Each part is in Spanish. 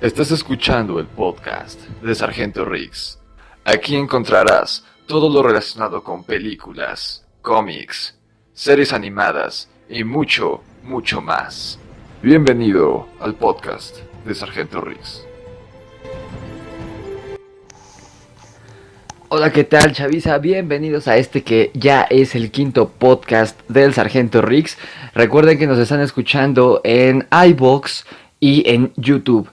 Estás escuchando el podcast de Sargento Riggs. Aquí encontrarás todo lo relacionado con películas, cómics, series animadas y mucho, mucho más. Bienvenido al podcast de Sargento Riggs. Hola, ¿qué tal, chaviza? Bienvenidos a este que ya es el quinto podcast del Sargento Riggs. Recuerden que nos están escuchando en iVoox y en YouTube.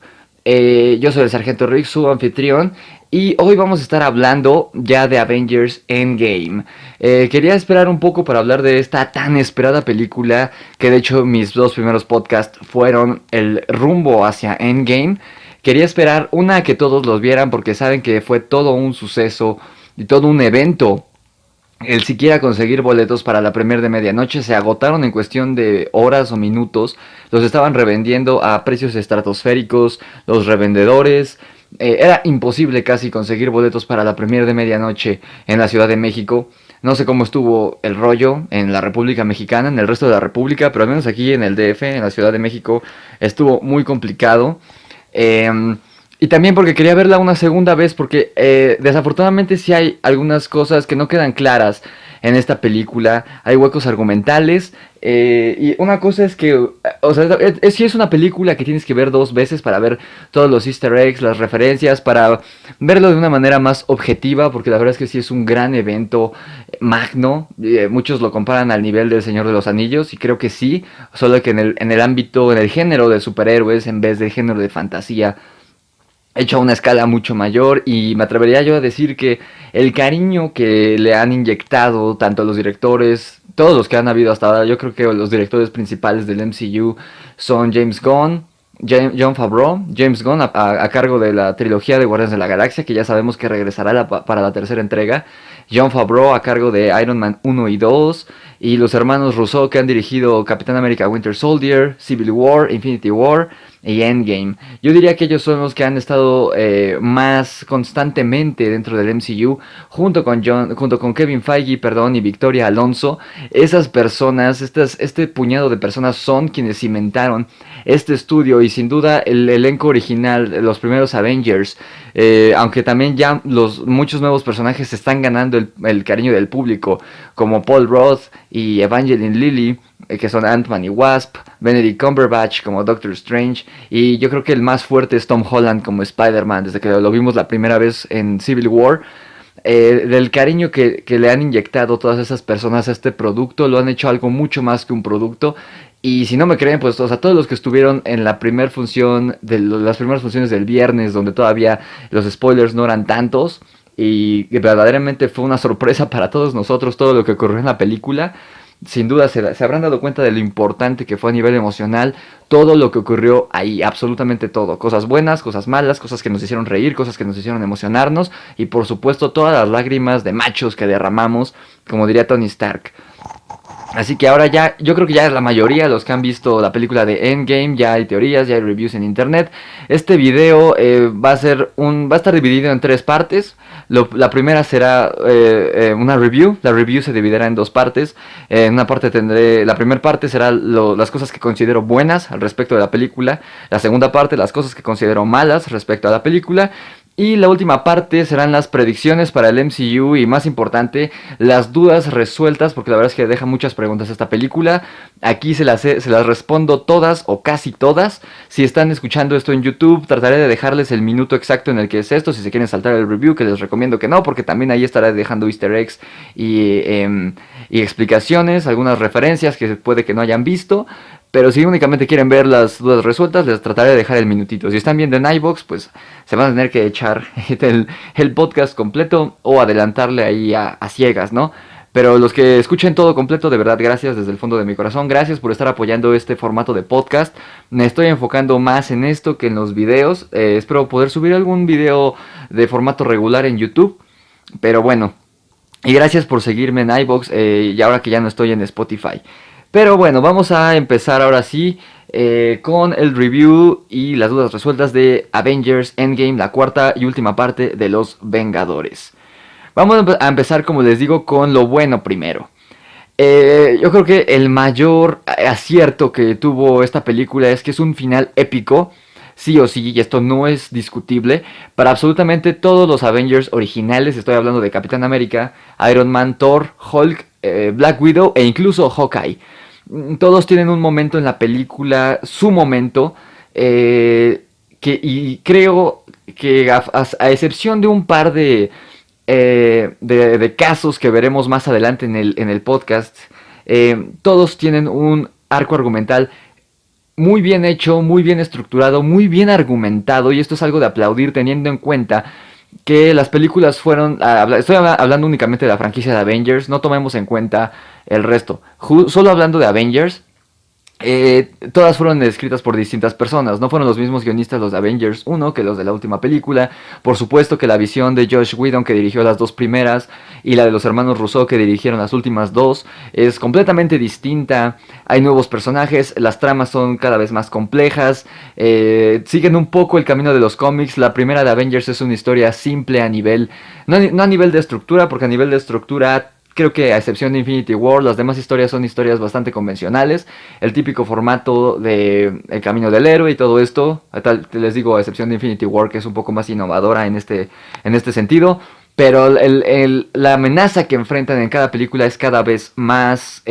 Yo soy el Sargento Riggs, su anfitrión, y hoy vamos a estar hablando ya de Avengers Endgame. Quería esperar un poco para hablar de esta tan esperada película, que de hecho mis dos primeros podcasts fueron el rumbo hacia Endgame. Quería esperar a que todos los vieran porque saben que fue todo un suceso y todo un evento. El siquiera conseguir boletos para la premier de medianoche se agotaron en cuestión de horas o minutos. Los estaban revendiendo a precios estratosféricos, los revendedores. Era imposible casi conseguir boletos para la premier de medianoche en la Ciudad de México. No sé cómo estuvo el rollo en la República Mexicana, en el resto de la República, pero al menos aquí en el DF, en la Ciudad de México, estuvo muy complicado. Y también porque quería verla una segunda vez, porque desafortunadamente sí hay algunas cosas que no quedan claras en esta película. Hay huecos argumentales. Y una cosa es que, o sea, sí es una película que tienes que ver dos veces para ver todos los easter eggs, las referencias, para verlo de una manera más objetiva, porque la verdad es que sí es un gran evento magno. Muchos lo comparan al nivel del Señor de los Anillos, y creo que sí, solo que en el ámbito, en el género de superhéroes, en vez del género de fantasía, hecho a una escala mucho mayor. Y me atrevería yo a decir que el cariño que le han inyectado tanto los directores, todos los que han habido hasta ahora, yo creo que los directores principales del MCU son James Gunn, Jon Favreau, James Gunn a cargo de la trilogía de Guardianes de la Galaxia, que ya sabemos que regresará para la tercera entrega, Jon Favreau a cargo de Iron Man 1 y 2, y los hermanos Russo que han dirigido Capitán América Winter Soldier, Civil War, Infinity War y Endgame. Yo diría que ellos son los que han estado más constantemente dentro del MCU, junto con Kevin Feige, y Victoria Alonso. Esas personas, este puñado de personas son quienes cimentaron este estudio, y sin duda el elenco original, los primeros Avengers, aunque también ya muchos nuevos personajes están ganando el cariño del público, como Paul Rudd y Evangeline Lilly, que son Ant-Man y Wasp, Benedict Cumberbatch como Doctor Strange, y yo creo que el más fuerte es Tom Holland como Spider-Man, desde que lo vimos la primera vez en Civil War. Del cariño que le han inyectado todas esas personas a este producto, lo han hecho algo mucho más que un producto. Y si no me creen, pues, o sea, todos los que estuvieron en la primera función, las primeras funciones del viernes, donde todavía los spoilers no eran tantos, y verdaderamente fue una sorpresa para todos nosotros todo lo que ocurrió en la película. Sin duda se habrán dado cuenta de lo importante que fue a nivel emocional todo lo que ocurrió ahí, absolutamente todo. Cosas buenas, cosas malas, cosas que nos hicieron reír, cosas que nos hicieron emocionarnos, y por supuesto todas las lágrimas de machos que derramamos, como diría Tony Stark. Así que ahora ya, yo creo que ya es la mayoría de los que han visto la película de Endgame, ya hay teorías, ya hay reviews en internet. Este video va a estar dividido en tres partes. La primera será una review. La review se dividirá en dos partes. En una parte la primera parte será las cosas que considero buenas al respecto de la película. La segunda parte, las cosas que considero malas respecto a la película. Y la última parte serán las predicciones para el MCU y, más importante, las dudas resueltas, porque la verdad es que deja muchas preguntas esta película. Aquí se las respondo todas o casi todas. Si están escuchando esto en YouTube, trataré de dejarles el minuto exacto en el que es esto, si se quieren saltar el review, que les recomiendo que no, porque también ahí estaré dejando easter eggs y explicaciones, algunas referencias que puede que no hayan visto. Pero si únicamente quieren ver las dudas resueltas, les trataré de dejar el minutito. Si están viendo en iVoox, pues se van a tener que echar el podcast completo o adelantarle ahí a ciegas, ¿no? Pero los que escuchen todo completo, de verdad, gracias desde el fondo de mi corazón. Gracias por estar apoyando este formato de podcast. Me estoy enfocando más en esto que en los videos. Espero poder subir algún video de formato regular en YouTube. Pero bueno, y gracias por seguirme en iVoox y ahora que ya no estoy en Spotify. Pero bueno, vamos a empezar ahora sí con el review y las dudas resueltas de Avengers Endgame, la cuarta y última parte de Los Vengadores. Vamos a empezar, como les digo, con lo bueno primero. Yo creo que el mayor acierto que tuvo esta película es que es un final épico, sí o sí, y esto no es discutible, para absolutamente todos los Avengers originales. Estoy hablando de Capitán América, Iron Man, Thor, Hulk, Black Widow e incluso Hawkeye. Todos tienen un momento en la película, su momento, y creo que a excepción de un par de casos que veremos más adelante en el podcast, todos tienen un arco argumental muy bien hecho, muy bien estructurado, muy bien argumentado, y esto es algo de aplaudir teniendo en cuenta que las películas fueron, estoy hablando únicamente de la franquicia de Avengers, no tomemos en cuenta el resto, solo hablando de Avengers. Todas fueron escritas por distintas personas. No fueron los mismos guionistas los de Avengers 1 que los de la última película. Por supuesto que la visión de Josh Whedon, que dirigió las dos primeras, y la de los hermanos Russo, que dirigieron las últimas dos, es completamente distinta. Hay nuevos personajes, las tramas son cada vez más complejas, siguen un poco el camino de los cómics. La primera de Avengers es una historia simple a nivel, no a nivel de estructura, porque a nivel de estructura creo que a excepción de Infinity War, las demás historias son historias bastante convencionales. El típico formato de El Camino del Héroe y todo esto. Les digo, a excepción de Infinity War, que es un poco más innovadora en este sentido. Pero la amenaza que enfrentan en cada película es cada vez más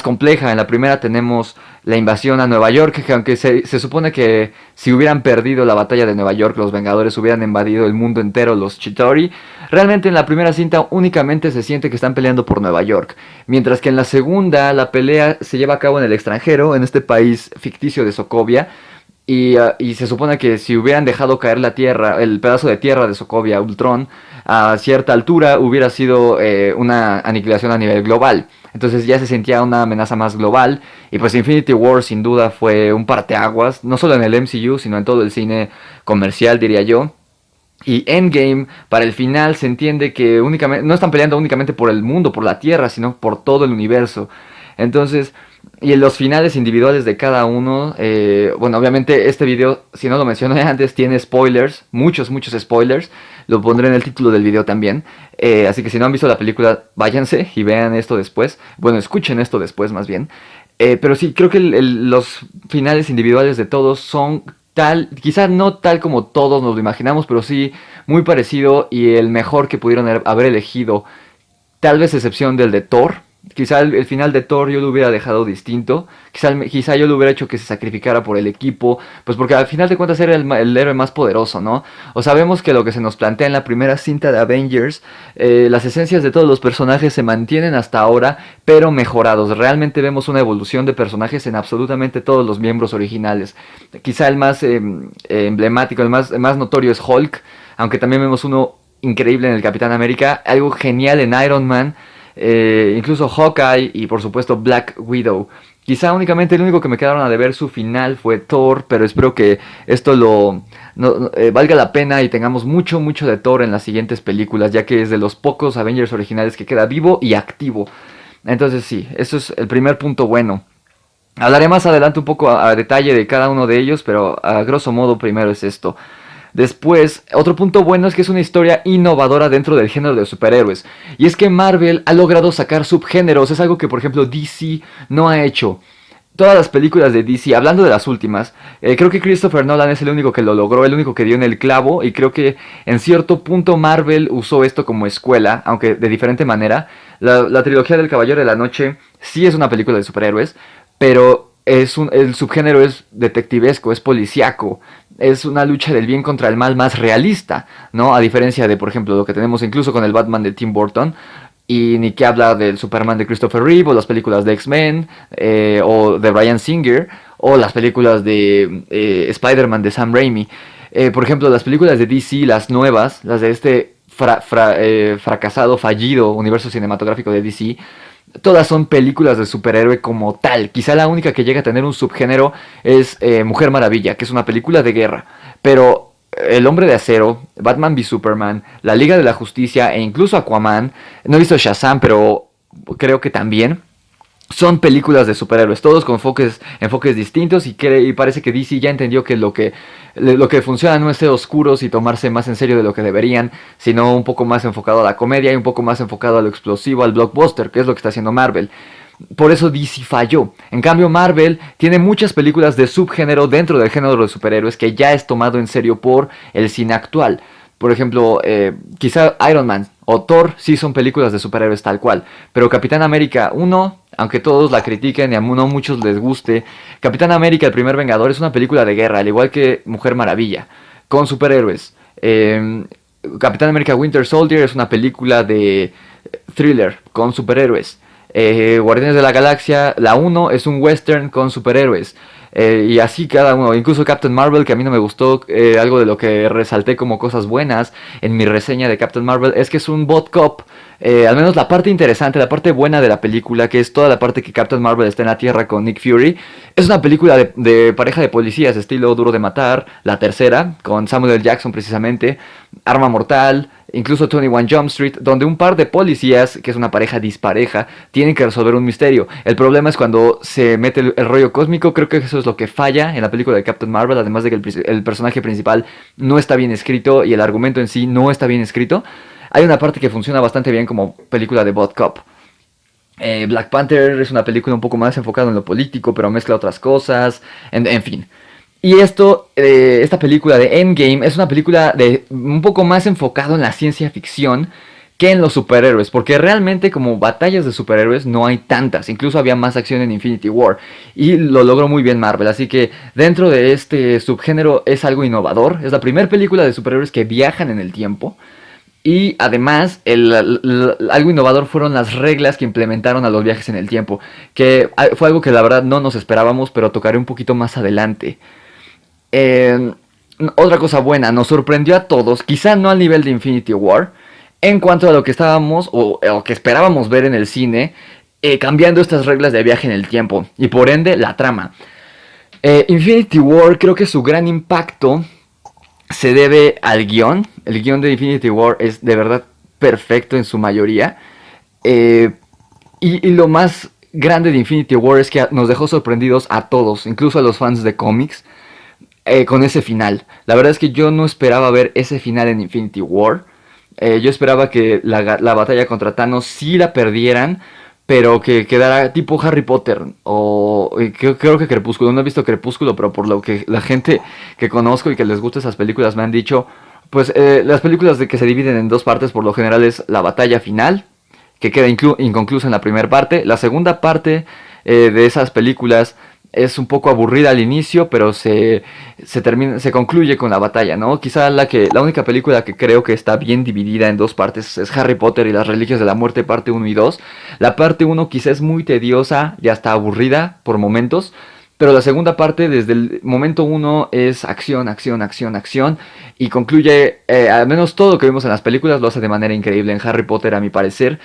compleja. En la primera tenemos la invasión a Nueva York, que aunque se supone que si hubieran perdido la batalla de Nueva York, los Vengadores hubieran invadido el mundo entero, los Chitauri, realmente en la primera cinta únicamente se siente que están peleando por Nueva York, mientras que en la segunda la pelea se lleva a cabo en el extranjero, en este país ficticio de Sokovia. Y se supone que si hubieran dejado caer la tierra, el pedazo de tierra de Sokovia, Ultron, a cierta altura, hubiera sido una aniquilación a nivel global. Entonces ya se sentía una amenaza más global. Y pues Infinity War sin duda fue un parteaguas, no solo en el MCU, sino en todo el cine comercial, diría yo. Y Endgame, para el final, se entiende que únicamente, no están peleando únicamente por el mundo, por la tierra, sino por todo el universo. Entonces, y en los finales individuales de cada uno, bueno, obviamente este video, si no lo mencioné antes, tiene spoilers, muchos spoilers. Lo pondré en el título del video también. Así que si no han visto la película, váyanse y vean esto después. Bueno, escuchen esto después más bien. Pero sí, creo que los finales individuales de todos son quizá no tal como todos nos lo imaginamos, pero sí muy parecido y el mejor que pudieron haber elegido. Tal vez excepción del de Thor. Quizá el final de Thor yo lo hubiera dejado distinto. Quizá yo lo hubiera hecho que se sacrificara por el equipo. Pues porque al final de cuentas era el héroe más poderoso, ¿no? O sabemos que lo que se nos plantea en la primera cinta de Avengers, las esencias de todos los personajes se mantienen hasta ahora, pero mejorados. Realmente vemos una evolución de personajes en absolutamente todos los miembros originales. Quizá el más emblemático, el más notorio es Hulk. Aunque también vemos uno increíble en el Capitán América. Algo genial en Iron Man. Incluso Hawkeye y por supuesto Black Widow. Quizá únicamente el único que me quedaron a deber su final fue Thor, pero espero que esto valga la pena y tengamos mucho de Thor en las siguientes películas, ya que es de los pocos Avengers originales que queda vivo y activo. Entonces sí, eso es el primer punto bueno. Hablaré más adelante un poco a detalle de cada uno de ellos, pero a grosso modo primero es esto. Después, otro punto bueno es que es una historia innovadora dentro del género de superhéroes. Y es que Marvel ha logrado sacar subgéneros. Es algo que, por ejemplo, DC no ha hecho. Todas las películas de DC, hablando de las últimas, creo que Christopher Nolan es el único que lo logró, el único que dio en el clavo. Y creo que en cierto punto Marvel usó esto como escuela, aunque de diferente manera. La trilogía del Caballero de la Noche sí es una película de superhéroes, pero el subgénero es detectivesco, es policíaco. Es una lucha del bien contra el mal más realista, ¿no? A diferencia de, por ejemplo, lo que tenemos incluso con el Batman de Tim Burton. Y ni que habla del Superman de Christopher Reeve, o las películas de X-Men, o de Bryan Singer, o las películas de Spider-Man de Sam Raimi. Por ejemplo, las películas de DC, las nuevas, las de este fracasado, fallido universo cinematográfico de DC, todas son películas de superhéroe como tal. Quizá la única que llega a tener un subgénero es Mujer Maravilla, que es una película de guerra. Pero El Hombre de Acero, Batman v Superman, La Liga de la Justicia e incluso Aquaman, no he visto Shazam, pero creo que también, son películas de superhéroes, todos con enfoques distintos, y parece que DC ya entendió que lo que funciona no es ser oscuros y tomarse más en serio de lo que deberían, sino un poco más enfocado a la comedia y un poco más enfocado a lo explosivo, al blockbuster, que es lo que está haciendo Marvel. Por eso DC falló. En cambio, Marvel tiene muchas películas de subgénero dentro del género de superhéroes que ya es tomado en serio por el cine actual. Por ejemplo, quizá Iron Man o Thor sí son películas de superhéroes tal cual. Pero Capitán América 1, aunque todos la critiquen y a no muchos les guste, Capitán América, el primer Vengador, es una película de guerra, al igual que Mujer Maravilla, con superhéroes. Capitán América Winter Soldier es una película de thriller con superhéroes. Guardianes de la Galaxia, la 1 es un western con superhéroes. Y así cada uno, incluso Captain Marvel, que a mí no me gustó, algo de lo que resalté como cosas buenas en mi reseña de Captain Marvel es que es un bot cop. Al menos la parte interesante, la parte buena de la película, que es toda la parte que Captain Marvel está en la Tierra con Nick Fury, es una película de pareja de policías, estilo Duro de Matar, la tercera, con Samuel L. Jackson precisamente, Arma Mortal, incluso 21 Jump Street, donde un par de policías, que es una pareja dispareja, tienen que resolver un misterio. El problema es cuando se mete el rollo cósmico. Creo que eso es lo que falla en la película de Captain Marvel, además de que el personaje principal no está bien escrito y el argumento en sí no está bien escrito. Hay una parte que funciona bastante bien como película de bot cop. Black Panther es una película un poco más enfocada en lo político, pero mezcla otras cosas, en fin. Y esta película de Endgame es una película de un poco más enfocado en la ciencia ficción que en los superhéroes, porque realmente como batallas de superhéroes no hay tantas, incluso había más acción en Infinity War, y lo logró muy bien Marvel, así que dentro de este subgénero es algo innovador, es la primera película de superhéroes que viajan en el tiempo, y además algo innovador fueron las reglas que implementaron a los viajes en el tiempo, que fue algo que la verdad no nos esperábamos, pero tocaré un poquito más adelante. Otra cosa buena, nos sorprendió a todos, quizá no al nivel de Infinity War, en cuanto a lo que estábamos o que esperábamos ver en el cine, cambiando estas reglas de viaje en el tiempo y por ende la trama. Infinity War, creo que su gran impacto se debe al guión. El guión de Infinity War es de verdad perfecto en su mayoría. Y lo más grande de Infinity War es que nos dejó sorprendidos a todos, incluso a los fans de cómics, con ese final. La verdad es que yo no esperaba ver ese final en Infinity War. Yo esperaba que la batalla contra Thanos sí la perdieran, pero que quedara tipo Harry Potter. O creo que Crepúsculo. No he visto Crepúsculo, pero por lo que la gente que conozco y que les gusta esas películas me han dicho, pues las películas de que se dividen en dos partes por lo general es la batalla final, que queda inconclusa en la primera parte. La segunda parte de esas películas es un poco aburrida al inicio, pero se concluye con la batalla, ¿no? Quizá la única película que creo que está bien dividida en dos partes es Harry Potter y las Reliquias de la Muerte, parte 1 y 2. La parte 1 quizá es muy tediosa y hasta aburrida por momentos, pero la segunda parte, desde el momento 1, es acción, acción, acción, acción, y concluye, al menos todo lo que vimos en las películas lo hace de manera increíble en Harry Potter, a mi parecer.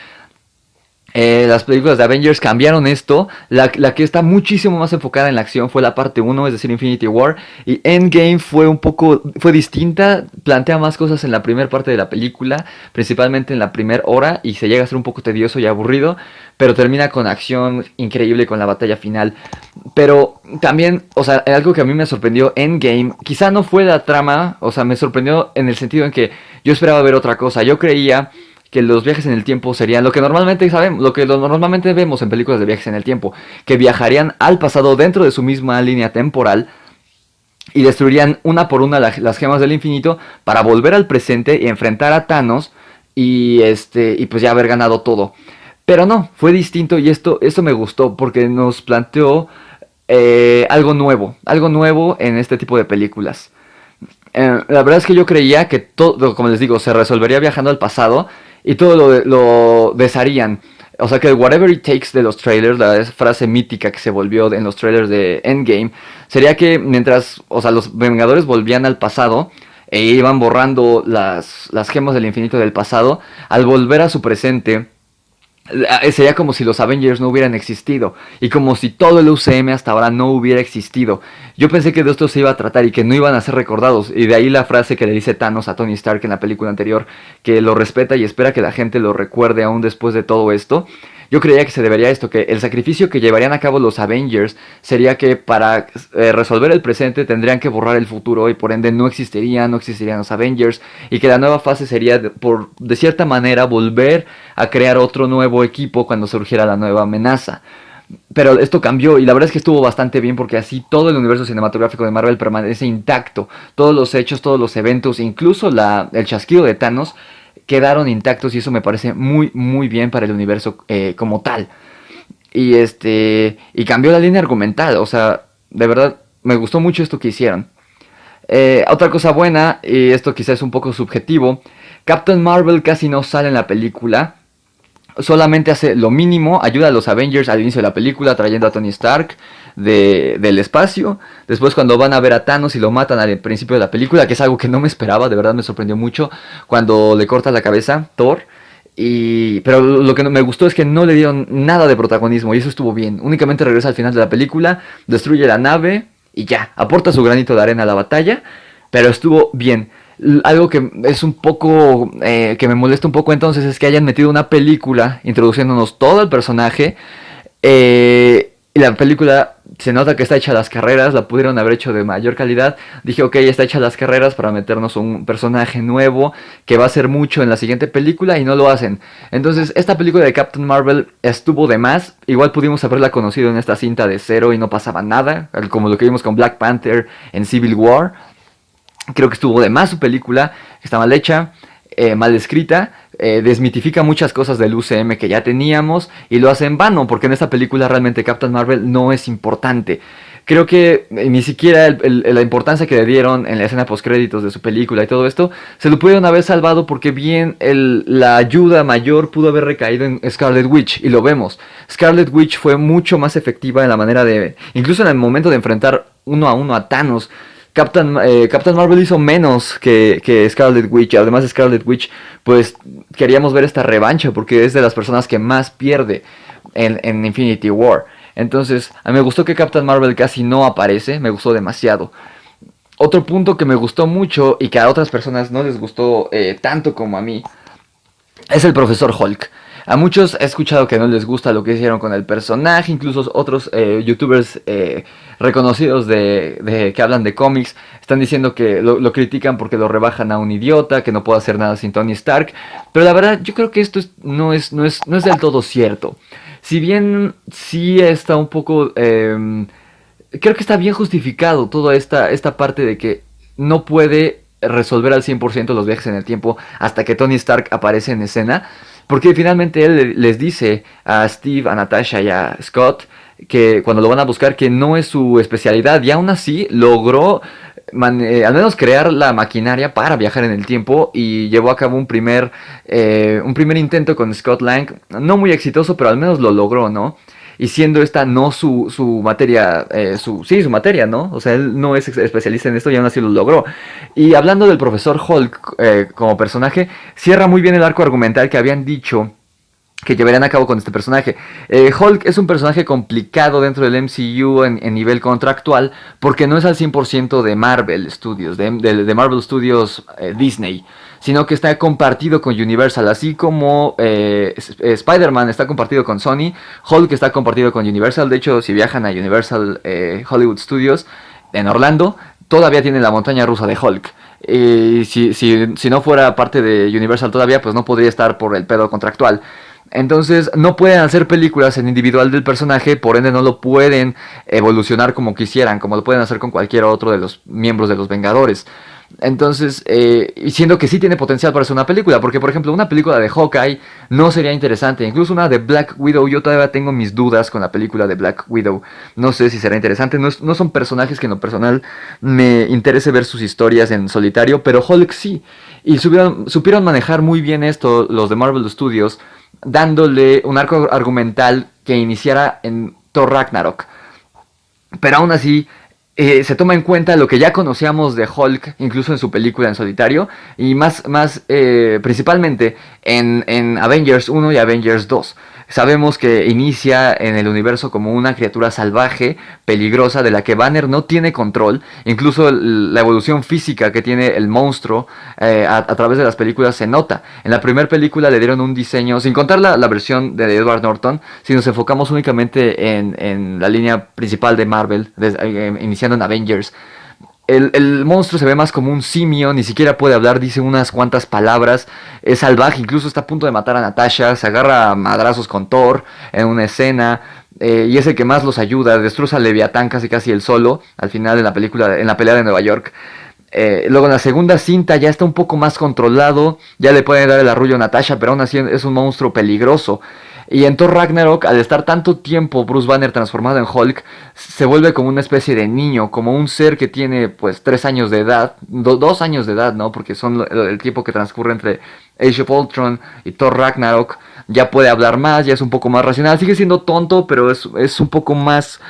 Las películas de Avengers cambiaron esto. La que está muchísimo más enfocada en la acción fue la parte 1, es decir, Infinity War. Y Endgame fue distinta. Plantea más cosas en la primera parte de la película, principalmente en la primera hora, y se llega a ser un poco tedioso y aburrido, pero termina con acción increíble con la batalla final. Pero también, o sea, algo que a mí me sorprendió Endgame, quizá no fue la trama, o sea, me sorprendió en el sentido en que yo esperaba ver otra cosa. Yo creía que los viajes en el tiempo serían lo que normalmente sabemos, normalmente vemos en películas de viajes en el tiempo, que viajarían al pasado dentro de su misma línea temporal y destruirían una por una las gemas del infinito para volver al presente y enfrentar a Thanos y pues ya haber ganado todo. Pero no, fue distinto, y esto me gustó porque nos planteó algo nuevo en este tipo de películas. La verdad es que yo creía que todo, como les digo, se resolvería viajando al pasado y todo lo desharían. O sea que el whatever it takes de los trailers, la frase mítica que se volvió en los trailers de Endgame, sería que mientras, o sea, los Vengadores volvían al pasado e iban borrando las gemas del infinito del pasado, al volver a su presente, sería como si los Avengers no hubieran existido y como si todo el UCM hasta ahora no hubiera existido. Yo pensé que de esto se iba a tratar y que no iban a ser recordados, y de ahí la frase que le dice Thanos a Tony Stark en la película anterior, que lo respeta y espera que la gente lo recuerde aún después de todo esto. yo creía que se debería esto, que el sacrificio que llevarían a cabo los Avengers sería que para resolver el presente tendrían que borrar el futuro y por ende no existirían los Avengers, y que la nueva fase sería de cierta manera volver a crear otro nuevo equipo cuando surgiera la nueva amenaza. Pero esto cambió y la verdad es que estuvo bastante bien, porque así todo el universo cinematográfico de Marvel permanece intacto. Todos los hechos, todos los eventos, incluso el chasquido de Thanos quedaron intactos, y eso me parece muy muy bien para el universo como tal. Y cambió la línea argumental, o sea, de verdad me gustó mucho esto que hicieron. Otra cosa buena, y esto quizás es un poco subjetivo, Captain Marvel casi no sale en la película. Solamente hace lo mínimo, ayuda a los Avengers al inicio de la película trayendo a Tony Stark del espacio. Después cuando van a ver a Thanos y lo matan al principio de la película, que es algo que no me esperaba, de verdad me sorprendió mucho, cuando le corta la cabeza Thor. Pero lo que me gustó es que no le dieron nada de protagonismo, y eso estuvo bien. Únicamente regresa al final de la película, destruye la nave y ya, aporta su granito de arena a la batalla, pero estuvo bien. Algo que es un poco, que me molesta un poco entonces, es que hayan metido una película introduciéndonos todo el personaje, y la película se nota que está hecha a las carreras, la pudieron haber hecho de mayor calidad. Dije, ok, está hecha a las carreras para meternos un personaje nuevo que va a ser mucho en la siguiente película, y no lo hacen. Entonces esta película de Captain Marvel estuvo de más. Igual pudimos haberla conocido en esta cinta de cero y no pasaba nada, como lo que vimos con Black Panther en Civil War. Creo que estuvo de más su película, está mal hecha, mal escrita, desmitifica muchas cosas del UCM que ya teníamos, y lo hace en vano, porque en esta película realmente Captain Marvel no es importante. Creo que ni siquiera la importancia que le dieron en la escena postcréditos de su película y todo esto, se lo pudieron haber salvado, porque bien la ayuda mayor pudo haber recaído en Scarlet Witch, y lo vemos. Scarlet Witch fue mucho más efectiva en la manera de, incluso en el momento de enfrentar uno a Thanos. Captain Marvel hizo menos que Scarlet Witch. Además, Scarlet Witch, pues queríamos ver esta revancha, porque es de las personas que más pierde en Infinity War. Entonces, a mí me gustó que Captain Marvel casi no aparece, me gustó demasiado. Otro punto que me gustó mucho y que a otras personas no les gustó tanto como a mí, es el Profesor Hulk. A muchos he escuchado que no les gusta lo que hicieron con el personaje, incluso otros youtubers reconocidos que hablan de cómics están diciendo que lo critican porque lo rebajan a un idiota, que no puede hacer nada sin Tony Stark. Pero la verdad, yo creo que esto no es del todo cierto. Si bien sí está un poco... creo que está bien justificado toda esta parte de que no puede resolver al 100% los viajes en el tiempo hasta que Tony Stark aparece en escena. Porque finalmente él les dice a Steve, a Natasha y a Scott que cuando lo van a buscar, que no es su especialidad, y aún así logró al menos crear la maquinaria para viajar en el tiempo, y llevó a cabo un primer intento con Scott Lang, no muy exitoso, pero al menos lo logró, ¿no? Y siendo esta no su materia, su materia, ¿no? O sea, él no es especialista en esto y aún así lo logró. Y hablando del Profesor Hulk como personaje, cierra muy bien el arco argumental que habían dicho que llevarían a cabo con este personaje. Hulk es un personaje complicado dentro del MCU en nivel contractual, porque no es al 100% de Marvel Studios, de Marvel Studios Disney, sino que está compartido con Universal, así como Spider-Man está compartido con Sony. Hulk está compartido con Universal. De hecho, si viajan a Universal Hollywood Studios en Orlando, todavía tienen la montaña rusa de Hulk. Si no fuera parte de Universal todavía, pues no podría estar por el pedo contractual. Entonces no pueden hacer películas en individual del personaje, por ende no lo pueden evolucionar como quisieran, como lo pueden hacer con cualquier otro de los miembros de los Vengadores. Entonces, siendo que sí tiene potencial para ser una película, porque por ejemplo una película de Hawkeye no sería interesante, incluso una de Black Widow, yo todavía tengo mis dudas con la película de Black Widow, no sé si será interesante, no son personajes que en lo personal me interese ver sus historias en solitario, pero Hulk sí, y supieron manejar muy bien esto los de Marvel Studios, dándole un arco argumental que iniciara en Thor Ragnarok. Pero aún así, se toma en cuenta lo que ya conocíamos de Hulk, incluso en su película en solitario, y más principalmente en Avengers 1 y Avengers 2. Sabemos que inicia en el universo como una criatura salvaje, peligrosa, de la que Banner no tiene control. Incluso la evolución física que tiene el monstruo a través de las películas se nota. En la primera película le dieron un diseño, sin contar la versión de Edward Norton, si nos enfocamos únicamente en la línea principal de Marvel, iniciando en Avengers. El monstruo se ve más como un simio, ni siquiera puede hablar, dice unas cuantas palabras, es salvaje, incluso está a punto de matar a Natasha, se agarra a madrazos con Thor en una escena, y es el que más los ayuda, destroza a Leviatán casi él solo, al final de la película, en la pelea de Nueva York. Luego en la segunda cinta ya está un poco más controlado, ya le pueden dar el arrullo a Natasha, pero aún así es un monstruo peligroso. Y en Thor Ragnarok, al estar tanto tiempo Bruce Banner transformado en Hulk, se vuelve como una especie de niño, como un ser que tiene pues 3 años de edad, 2 años de edad, ¿no? Porque son el tiempo que transcurre entre Age of Ultron y Thor Ragnarok. Ya puede hablar más, ya es un poco más racional, sigue siendo tonto, pero es un poco más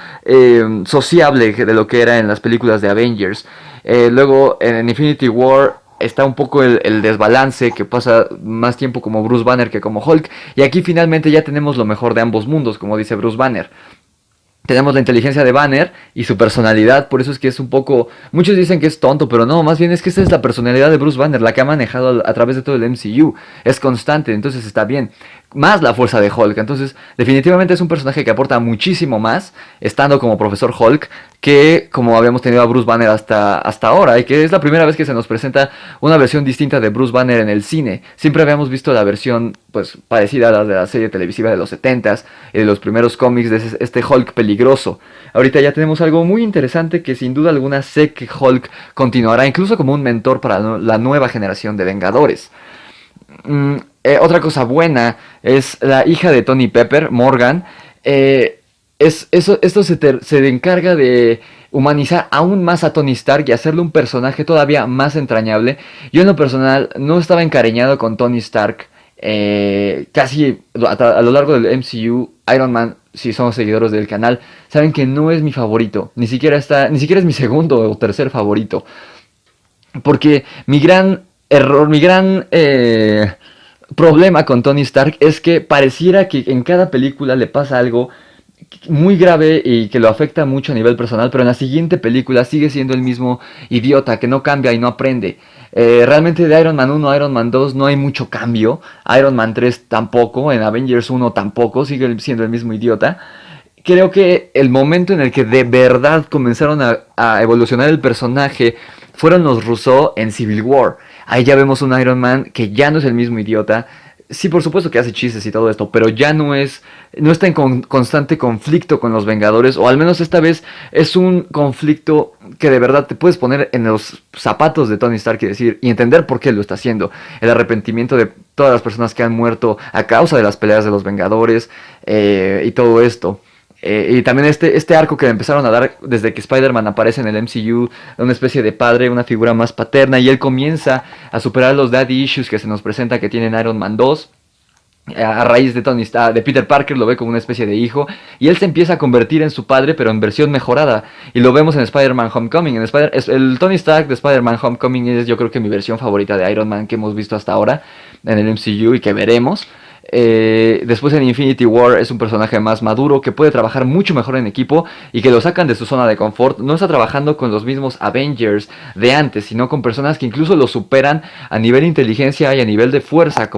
sociable de lo que era en las películas de Avengers. Luego en Infinity War está un poco el desbalance, que pasa más tiempo como Bruce Banner que como Hulk. Y aquí finalmente ya tenemos lo mejor de ambos mundos, como dice Bruce Banner. Tenemos la inteligencia de Banner y su personalidad, por eso es que es un poco... Muchos dicen que es tonto, pero no, más bien es que esta es la personalidad de Bruce Banner, la que ha manejado a través de todo el MCU. Es constante, entonces está bien. Más la fuerza de Hulk, entonces definitivamente es un personaje que aporta muchísimo más, estando como Profesor Hulk, que como habíamos tenido a Bruce Banner hasta ahora, y que es la primera vez que se nos presenta una versión distinta de Bruce Banner en el cine. Siempre habíamos visto la versión pues parecida a la de la serie televisiva de los 70s y de los primeros cómics de este Hulk peligroso. Ahorita ya tenemos algo muy interesante que sin duda alguna sé que Hulk continuará incluso como un mentor para la nueva generación de Vengadores. Otra cosa buena es la hija de Tony Pepper, Morgan. Esto se encarga de humanizar aún más a Tony Stark y hacerle un personaje todavía más entrañable. Yo en lo personal no estaba encariñado con Tony Stark. Casi a lo largo del MCU, Iron Man, si somos seguidores del canal, saben que no es mi favorito. Ni siquiera es mi segundo o tercer favorito. Porque mi gran error, mi gran problema con Tony Stark es que pareciera que en cada película le pasa algo muy grave y que lo afecta mucho a nivel personal, pero en la siguiente película sigue siendo el mismo idiota que no cambia y no aprende. Realmente de Iron Man 1 a Iron Man 2 no hay mucho cambio, Iron Man 3 tampoco, en Avengers 1 tampoco, sigue siendo el mismo idiota. Creo que el momento en el que de verdad comenzaron a evolucionar el personaje fueron los Russo en Civil War. Ahí ya vemos un Iron Man que ya no es el mismo idiota. Sí, por supuesto que hace chistes y todo esto, pero ya no está en constante conflicto con los Vengadores, o al menos esta vez es un conflicto que de verdad te puedes poner en los zapatos de Tony Stark y entender por qué lo está haciendo. El arrepentimiento de todas las personas que han muerto a causa de las peleas de los Vengadores y todo esto. Y también este arco que empezaron a dar desde que Spider-Man aparece en el MCU, una especie de padre, una figura más paterna, y él comienza a superar los daddy issues que se nos presenta que tiene en Iron Man 2. A raíz de Peter Parker lo ve como una especie de hijo, y él se empieza a convertir en su padre, pero en versión mejorada, y lo vemos en Spider-Man Homecoming. El Tony Stark de Spider-Man Homecoming es, yo creo que mi versión favorita de Iron Man que hemos visto hasta ahora en el MCU y que veremos. Después en Infinity War es un personaje más maduro que puede trabajar mucho mejor en equipo y que lo sacan de su zona de confort. No está trabajando con los mismos Avengers de antes, sino con personas que incluso lo superan a nivel de inteligencia y a nivel de fuerza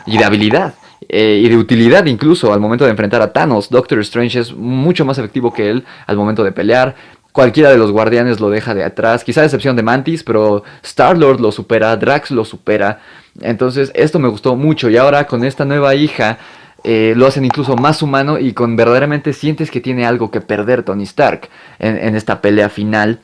y de habilidad. Y de utilidad incluso al momento de enfrentar a Thanos. Doctor Strange es mucho más efectivo que él al momento de pelear. Cualquiera de los guardianes lo deja de atrás, quizá a excepción de Mantis, pero Star-Lord lo supera, Drax lo supera. Entonces esto me gustó mucho, y ahora con esta nueva hija lo hacen incluso más humano, y verdaderamente sientes que tiene algo que perder Tony Stark en esta pelea final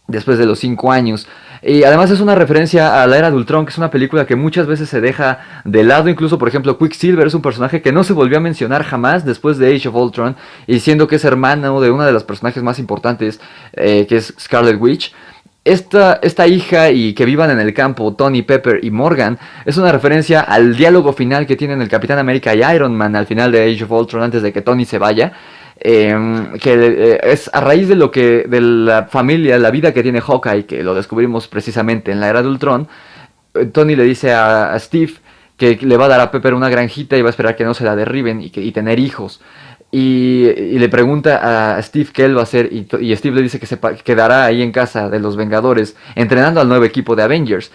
después de los 5 años. Y además es una referencia a la era de Ultron, que es una película que muchas veces se deja de lado. Incluso, por ejemplo, Quicksilver es un personaje que no se volvió a mencionar jamás después de Age of Ultron, y siendo que es hermano de una de las personajes más importantes, que es Scarlet Witch. Esta hija y que vivan en el campo, Tony, Pepper y Morgan, es una referencia al diálogo final que tienen el Capitán América y Iron Man al final de Age of Ultron, antes de que Tony se vaya. Es a raíz de la familia, la vida que tiene Hawkeye, que lo descubrimos precisamente en la era de Ultron. Tony le dice a Steve que le va a dar a Pepper una granjita y va a esperar que no se la derriben y tener hijos. Y le pregunta a Steve qué él va a hacer y Steve le dice que se quedará ahí en casa de los Vengadores entrenando al nuevo equipo de Avengers.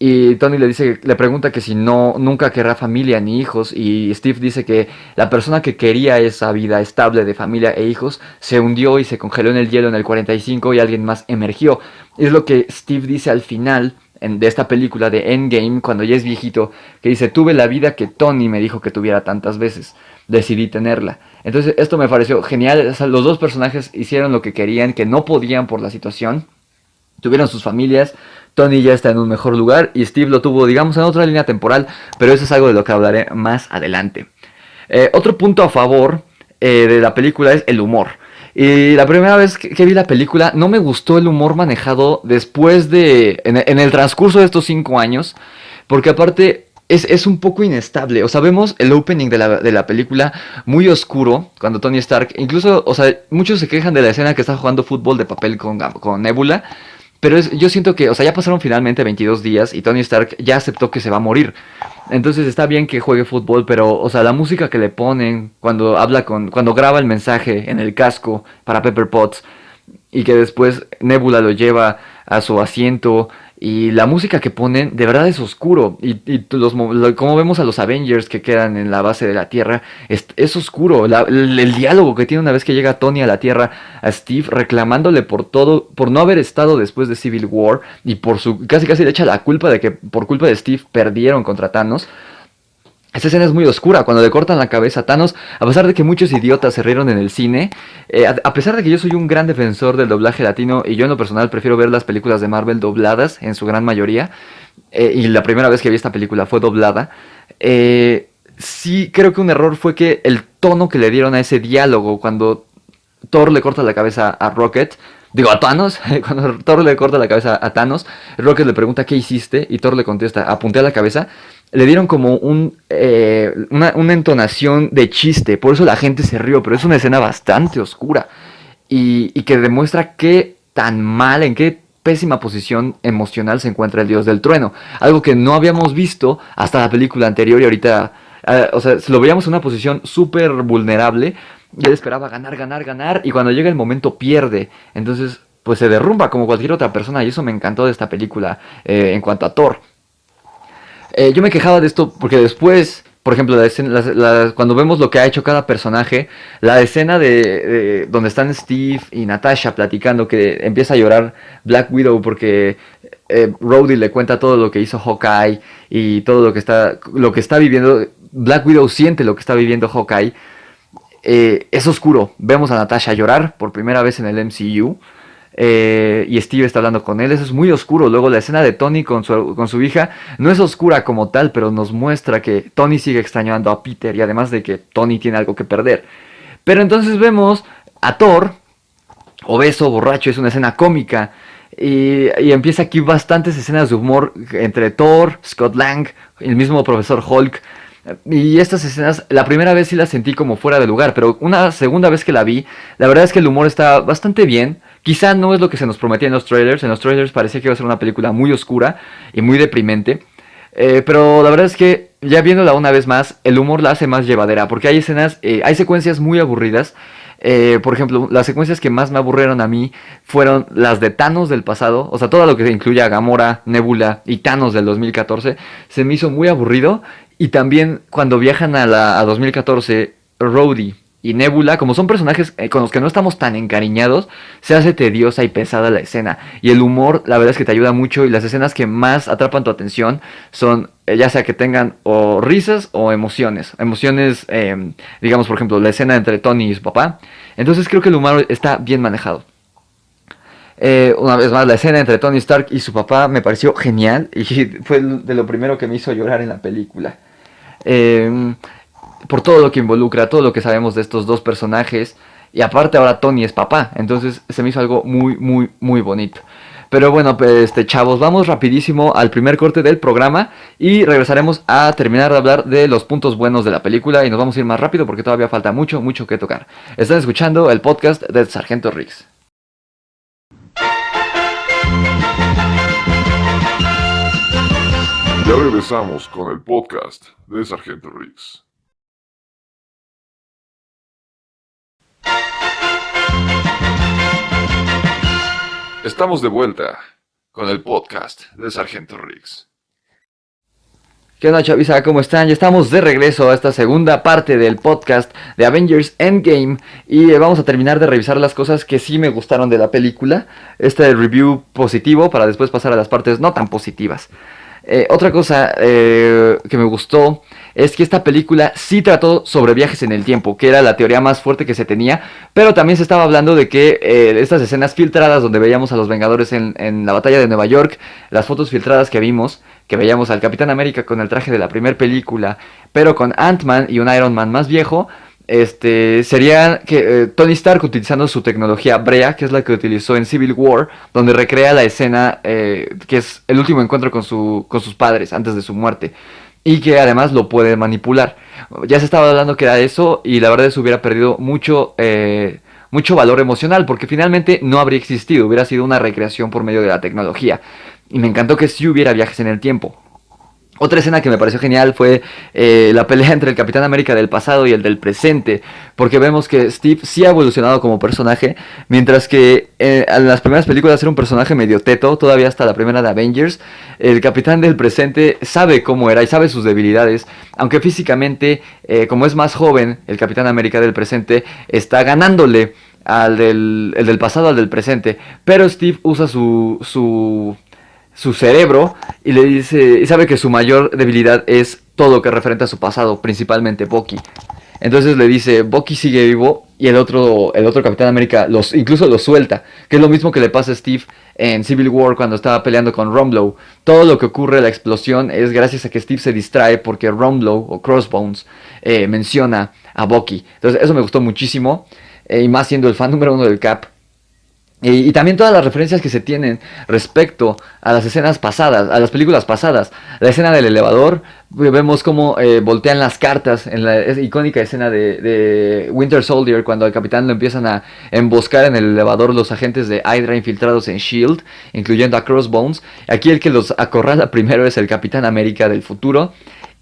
Y Tony le pregunta que si nunca querrá familia ni hijos. Y Steve dice que la persona que quería esa vida estable de familia e hijos se hundió y se congeló en el hielo en el 45 y alguien más emergió. Es lo que Steve dice al final de esta película de Endgame, cuando ya es viejito, que dice: tuve la vida que Tony me dijo que tuviera tantas veces, decidí tenerla. Entonces esto me pareció genial. O sea, los dos personajes hicieron lo que querían, que no podían por la situación, tuvieron sus familias. Tony ya está en un mejor lugar y Steve lo tuvo, digamos, en otra línea temporal, pero eso es algo de lo que hablaré más adelante. Otro punto a favor de la película es el humor. Y la primera vez que vi la película no me gustó el humor manejado después en el transcurso de estos 5 años, porque aparte es un poco inestable. O sea, vemos el opening de la película muy oscuro, cuando Tony Stark, incluso, o sea, muchos se quejan de la escena que está jugando fútbol de papel con Nebula, pero yo siento que, o sea, ya pasaron finalmente 22 días y Tony Stark ya aceptó que se va a morir. Entonces está bien que juegue fútbol, pero, o sea, la música que le ponen cuando cuando graba el mensaje en el casco para Pepper Potts y que después Nebula lo lleva a su asiento, y la música que ponen de verdad es oscuro, y como vemos a los Avengers que quedan en la base de la Tierra, es oscuro. El diálogo que tiene una vez que llega Tony a la Tierra a Steve reclamándole por todo, por no haber estado después de Civil War, y casi le echa la culpa de que por culpa de Steve perdieron contra Thanos. Esta escena es muy oscura, cuando le cortan la cabeza a Thanos, a pesar de que muchos idiotas se rieron en el cine, a pesar de que yo soy un gran defensor del doblaje latino, y yo en lo personal prefiero ver las películas de Marvel dobladas en su gran mayoría, y la primera vez que vi esta película fue doblada, sí creo que un error fue que el tono que le dieron a ese diálogo cuando Thor le corta la cabeza a Rocket, digo a Thanos, cuando Thor le corta la cabeza a Thanos, Rocket le pregunta ¿qué hiciste? Y Thor le contesta: apunté a la cabeza. Le dieron como una entonación de chiste, por eso la gente se rió, pero es una escena bastante oscura y que demuestra qué tan mal, en qué pésima posición emocional se encuentra el dios del trueno, algo que no habíamos visto hasta la película anterior. Y ahorita, o sea, lo veíamos en una posición súper vulnerable, y él esperaba ganar, y cuando llega el momento pierde, entonces pues se derrumba como cualquier otra persona, y eso me encantó de esta película en cuanto a Thor. Yo me quejaba de esto porque después, por ejemplo, cuando vemos lo que ha hecho cada personaje, la escena de donde están Steve y Natasha platicando, que empieza a llorar Black Widow porque Rhodey le cuenta todo lo que hizo Hawkeye y todo lo que está viviendo. Black Widow siente lo que está viviendo Hawkeye. Es oscuro. Vemos a Natasha llorar por primera vez en el MCU. Y Steve está hablando con él, eso es muy oscuro. Luego la escena de Tony con su hija no es oscura como tal, pero nos muestra que Tony sigue extrañando a Peter, y además de que Tony tiene algo que perder. Pero entonces vemos a Thor obeso, borracho, es una escena cómica, y empieza aquí bastantes escenas de humor entre Thor, Scott Lang, el mismo profesor Hulk. Y estas escenas, la primera vez sí las sentí como fuera de lugar, pero una segunda vez que la vi, la verdad es que el humor está bastante bien. Quizá no es lo que se nos prometía en los trailers. En los trailers parecía que iba a ser una película muy oscura y muy deprimente. Pero la verdad es que ya viéndola una vez más, el humor la hace más llevadera, porque hay hay secuencias muy aburridas. Por ejemplo, las secuencias que más me aburrieron a mí fueron las de Thanos del pasado. O sea, todo lo que incluye a Gamora, Nebula y Thanos del 2014 se me hizo muy aburrido. Y también cuando viajan a 2014, Rhodey y Nebula, como son personajes con los que no estamos tan encariñados, se hace tediosa y pesada la escena. Y el humor, la verdad es que te ayuda mucho, y las escenas que más atrapan tu atención son, ya sea que tengan o risas o emociones. Emociones, digamos, por ejemplo, la escena entre Tony y su papá. Entonces creo que el humor está bien manejado. Una vez más, la escena entre Tony Stark y su papá me pareció genial, y fue de lo primero que me hizo llorar en la película. Por todo lo que involucra, todo lo que sabemos de estos dos personajes, y aparte ahora Tony es papá, entonces se me hizo algo muy, muy, muy bonito. Pero bueno, pues chavos, vamos rapidísimo al primer corte del programa y regresaremos a terminar de hablar de los puntos buenos de la película, y nos vamos a ir más rápido porque todavía falta mucho, mucho que tocar. Están escuchando el podcast del Sargento Riggs. Ya regresamos con el podcast de Sargento Riggs. Estamos de vuelta con el podcast de Sargento Riggs. ¿Qué onda, chaviza? ¿Cómo están? Ya estamos de regreso a esta segunda parte del podcast de Avengers Endgame y vamos a terminar de revisar las cosas que sí me gustaron de la película. Este review positivo para después pasar a las partes no tan positivas. Otra cosa que me gustó es que esta película sí trató sobre viajes en el tiempo, que era la teoría más fuerte que se tenía, pero también se estaba hablando de que estas escenas filtradas donde veíamos a los Vengadores en la batalla de Nueva York, las fotos filtradas que vimos, que veíamos al Capitán América con el traje de la primera película, pero con Ant-Man y un Iron Man más viejo, sería que Tony Stark utilizando su tecnología Brea, que es la que utilizó en Civil War, donde recrea la escena que es el último encuentro con sus padres antes de su muerte, y que además lo puede manipular. Ya se estaba hablando que era eso, y la verdad es que hubiera perdido mucho valor emocional, porque finalmente no habría existido, hubiera sido una recreación por medio de la tecnología. Y me encantó que sí hubiera viajes en el tiempo. Otra escena que me pareció genial fue la pelea entre el Capitán América del pasado y el del presente, porque vemos que Steve sí ha evolucionado como personaje, mientras que en las primeras películas era un personaje medio teto, todavía hasta la primera de Avengers. El Capitán del presente sabe cómo era y sabe sus debilidades, aunque físicamente, como es más joven, el Capitán América del presente está ganándole el del pasado al del presente, pero Steve usa su cerebro y le dice, y sabe que su mayor debilidad es todo lo que referente a su pasado, principalmente Bucky. Entonces le dice, Bucky sigue vivo, y el otro Capitán América incluso lo suelta, que es lo mismo que le pasa a Steve en Civil War cuando estaba peleando con Rumlow. Todo lo que ocurre, la explosión, es gracias a que Steve se distrae porque Rumlow o Crossbones menciona a Bucky. Entonces eso me gustó muchísimo, y más siendo el fan número 1 del Cap. Y también todas las referencias que se tienen respecto a las escenas pasadas, a las películas pasadas. La escena del elevador, vemos cómo voltean las cartas en la icónica escena de Winter Soldier, cuando al capitán lo empiezan a emboscar en el elevador los agentes de Hydra infiltrados en S.H.I.E.L.D., incluyendo a Crossbones. Aquí el que los acorrala primero es el Capitán América del futuro.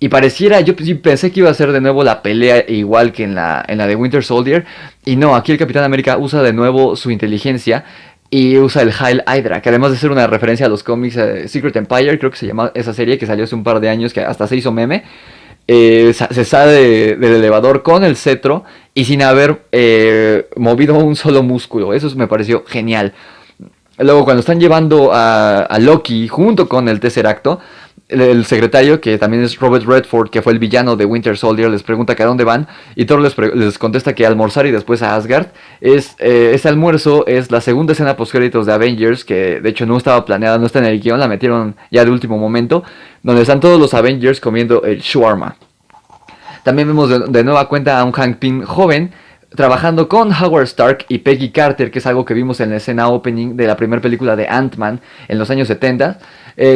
Y pareciera, yo pensé que iba a ser de nuevo la pelea igual que en la de Winter Soldier. Y no, aquí el Capitán América usa de nuevo su inteligencia y usa el Hail Hydra, que además de ser una referencia a los cómics Secret Empire, creo que se llama esa serie que salió hace un par de años, que hasta se hizo meme. Se sale del elevador con el cetro y sin haber movido un solo músculo. Eso me pareció genial. Luego cuando están llevando a Loki junto con el Tesseracto, el secretario, que también es Robert Redford, que fue el villano de Winter Soldier, les pregunta que a dónde van, y Thor les contesta que a almorzar y después a Asgard. Ese almuerzo es la segunda escena postcréditos de Avengers, que de hecho no estaba planeada, no está en el guión, la metieron ya de último momento, donde están todos los Avengers comiendo el shawarma. También vemos de nueva cuenta a un Hank Pym joven, trabajando con Howard Stark y Peggy Carter, que es algo que vimos en la escena opening de la primera película de Ant-Man en los años 70.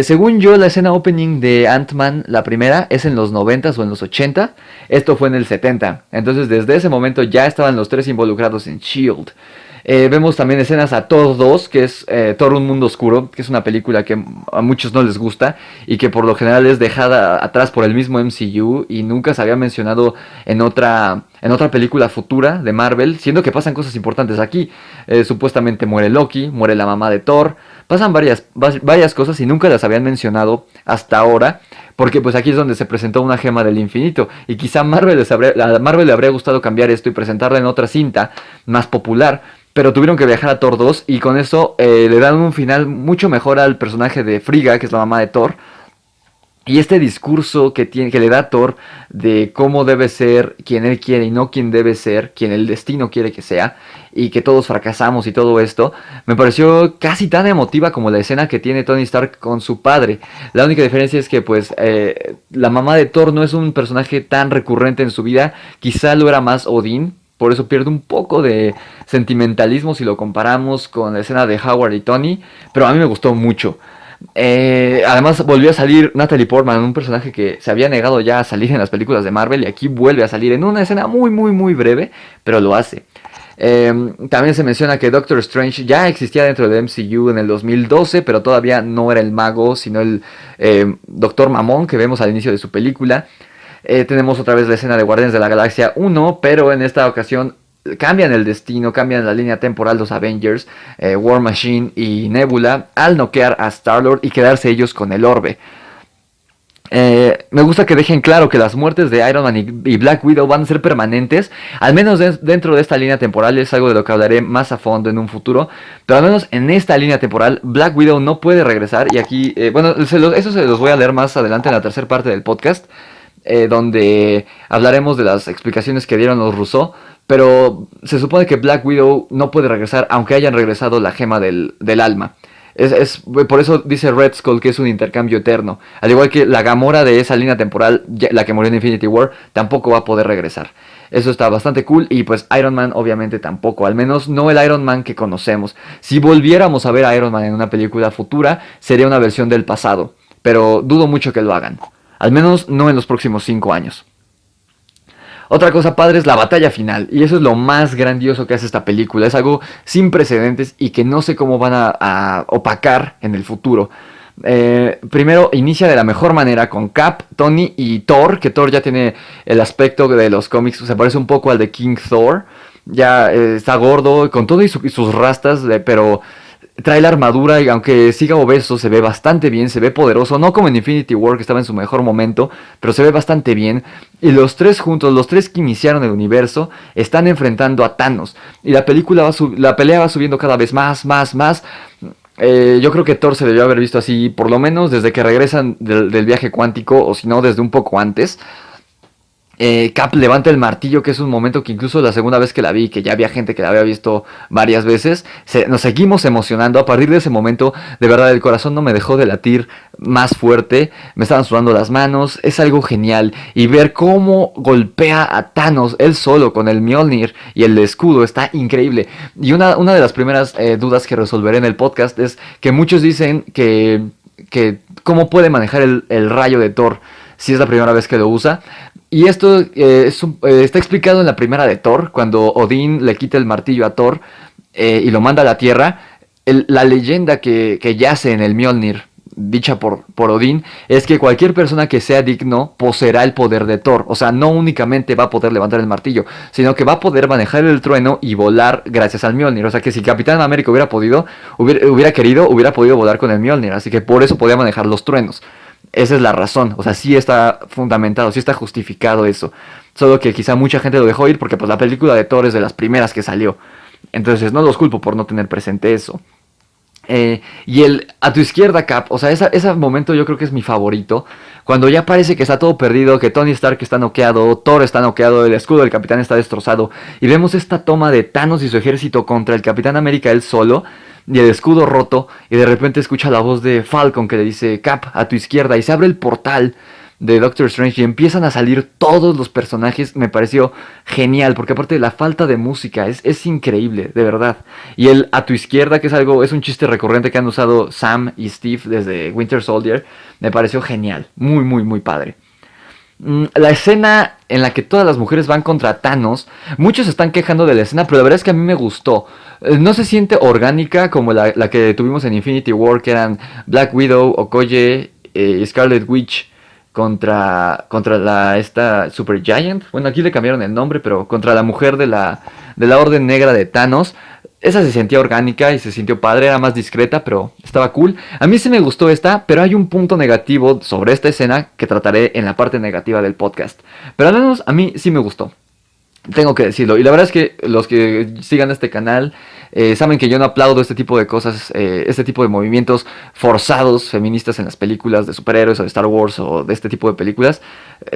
Según yo, la escena opening de Ant-Man, la primera, es en los 90s o en los 80. Esto fue en el 70. Entonces, desde ese momento ya estaban los tres involucrados en S.H.I.E.L.D. Vemos también escenas a Thor 2, que es Thor Un Mundo Oscuro, que es una película que a muchos no les gusta y que por lo general es dejada atrás por el mismo MCU y nunca se había mencionado en otra película futura de Marvel, siendo que pasan cosas importantes aquí. Supuestamente muere Loki, muere la mamá de Thor, pasan varias cosas y nunca las habían mencionado hasta ahora, porque pues aquí es donde se presentó una gema del infinito, y quizá a Marvel le habría gustado cambiar esto y presentarla en otra cinta más popular, pero tuvieron que viajar a Thor 2 y con eso le dan un final mucho mejor al personaje de Frigga, que es la mamá de Thor. Y este discurso que le da Thor de cómo debe ser quien él quiere y no quien debe ser, quien el destino quiere que sea, y que todos fracasamos y todo esto, me pareció casi tan emotiva como la escena que tiene Tony Stark con su padre. La única diferencia es que pues la mamá de Thor no es un personaje tan recurrente en su vida, quizá lo era más Odín. Por eso pierde un poco de sentimentalismo si lo comparamos con la escena de Howard y Tony. Pero a mí me gustó mucho. Además volvió a salir Natalie Portman, un personaje que se había negado ya a salir en las películas de Marvel. Y aquí vuelve a salir en una escena muy muy muy breve, pero lo hace. También se menciona que Doctor Strange ya existía dentro del MCU en el 2012, pero todavía no era el mago, sino el Doctor Mamón que vemos al inicio de su película. Tenemos otra vez la escena de Guardianes de la Galaxia 1, pero en esta ocasión cambian el destino, cambian la línea temporal de los Avengers, War Machine y Nebula, al noquear a Star-Lord y quedarse ellos con el orbe. Me gusta que dejen claro que las muertes de Iron Man y Black Widow van a ser permanentes, al menos dentro de esta línea temporal. Es algo de lo que hablaré más a fondo en un futuro, pero al menos en esta línea temporal Black Widow no puede regresar. Y aquí, eso se los voy a leer más adelante en la tercera parte del podcast, donde hablaremos de las explicaciones que dieron los Russo. Pero se supone que Black Widow no puede regresar aunque hayan regresado la gema del alma. Por eso dice Red Skull que es un intercambio eterno. Al igual que la Gamora de esa línea temporal, la que murió en Infinity War, tampoco va a poder regresar. Eso está bastante cool. Y pues Iron Man obviamente tampoco. Al menos no el Iron Man que conocemos. Si volviéramos a ver a Iron Man en una película futura, sería una versión del pasado. Pero dudo mucho que lo hagan. Al menos no en los próximos 5 años. Otra cosa padre es la batalla final, y eso es lo más grandioso que hace esta película. Es algo sin precedentes y que no sé cómo van a opacar en el futuro. Primero inicia de la mejor manera con Cap, Tony y Thor, que Thor ya tiene el aspecto de los cómics, se parece un poco al de King Thor. Ya está gordo, con todo y sus rastas, pero trae la armadura y aunque siga obeso se ve bastante bien, se ve poderoso, no como en Infinity War que estaba en su mejor momento, pero se ve bastante bien. Y los tres juntos, los tres que iniciaron el universo, están enfrentando a Thanos. Y la pelea va subiendo cada vez más. Yo creo que Thor se debió haber visto así, por lo menos desde que regresan del viaje cuántico, o si no, desde un poco antes. Cap levanta el martillo, que es un momento que incluso la segunda vez que la vi, que ya había gente que la había visto varias veces, nos seguimos emocionando. A partir de ese momento, de verdad, el corazón no me dejó de latir más fuerte, me estaban sudando las manos, es algo genial. Y ver cómo golpea a Thanos él solo con el Mjolnir y el escudo está increíble. Y una de las primeras dudas que resolveré en el podcast es que muchos dicen que cómo puede manejar el rayo de Thor si es la primera vez que lo usa. Y esto está explicado en la primera de Thor, cuando Odín le quita el martillo a Thor y lo manda a la tierra. La leyenda que yace en el Mjolnir, dicha por Odín, es que cualquier persona que sea digno poseerá el poder de Thor. O sea, no únicamente va a poder levantar el martillo, sino que va a poder manejar el trueno y volar gracias al Mjolnir. O sea, que si Capitán América hubiera querido, hubiera podido volar con el Mjolnir. Así que por eso podía manejar los truenos. Esa es la razón, o sea, sí está fundamentado, sí está justificado eso. Solo que quizá mucha gente lo dejó ir porque pues la película de Thor es de las primeras que salió. Entonces no los culpo por no tener presente eso. Y a tu izquierda, Cap, o sea, ese momento yo creo que es mi favorito. Cuando ya parece que está todo perdido, que Tony Stark está noqueado, Thor está noqueado, el escudo del Capitán está destrozado. Y vemos esta toma de Thanos y su ejército contra el Capitán América él solo. Y el escudo roto, y de repente escucha la voz de Falcon que le dice Cap, a tu izquierda, y se abre el portal de Doctor Strange y empiezan a salir todos los personajes. Me pareció genial, porque aparte de la falta de música es increíble, de verdad. Y el a tu izquierda, que es un chiste recurrente que han usado Sam y Steve desde Winter Soldier, me pareció genial, muy padre. La escena en la que todas las mujeres van contra Thanos, muchos están quejando de la escena, pero la verdad es que a mí me gustó. No se siente orgánica como la que tuvimos en Infinity War, que eran Black Widow, Okoye y Scarlet Witch contra esta Super Giant. Bueno, aquí le cambiaron el nombre, pero contra la mujer de la Orden Negra de Thanos. Esa se sentía orgánica y se sintió padre, era más discreta, pero estaba cool. A mí sí me gustó esta, pero hay un punto negativo sobre esta escena que trataré en la parte negativa del podcast. Pero al menos a mí sí me gustó, tengo que decirlo. Y la verdad es que los que sigan este canal saben que yo no aplaudo este tipo de cosas, este tipo de movimientos forzados feministas en las películas de superhéroes o de Star Wars o de este tipo de películas.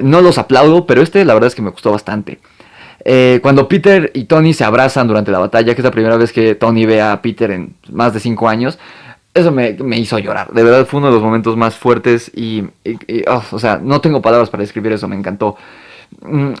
No los aplaudo, pero la verdad es que me gustó bastante. Cuando Peter y Tony se abrazan durante la batalla, que es la primera vez que Tony ve a Peter en más de 5 años, eso me hizo llorar. De verdad fue uno de los momentos más fuertes o sea, no tengo palabras para describir eso, me encantó.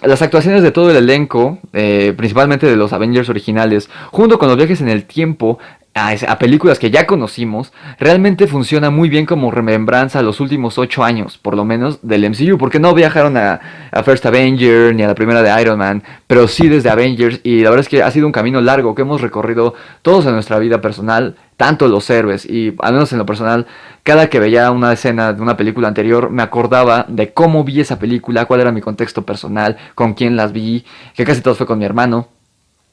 Las actuaciones de todo el elenco, principalmente de los Avengers originales, junto con los viajes en el tiempo, a películas que ya conocimos, realmente funciona muy bien como remembranza a los últimos 8 años, por lo menos, del MCU, porque no viajaron a First Avenger ni a la primera de Iron Man, pero sí desde Avengers, y la verdad es que ha sido un camino largo que hemos recorrido todos en nuestra vida personal, tanto los héroes, y al menos en lo personal, cada que veía una escena de una película anterior, me acordaba de cómo vi esa película, cuál era mi contexto personal, con quién las vi, que casi todo fue con mi hermano.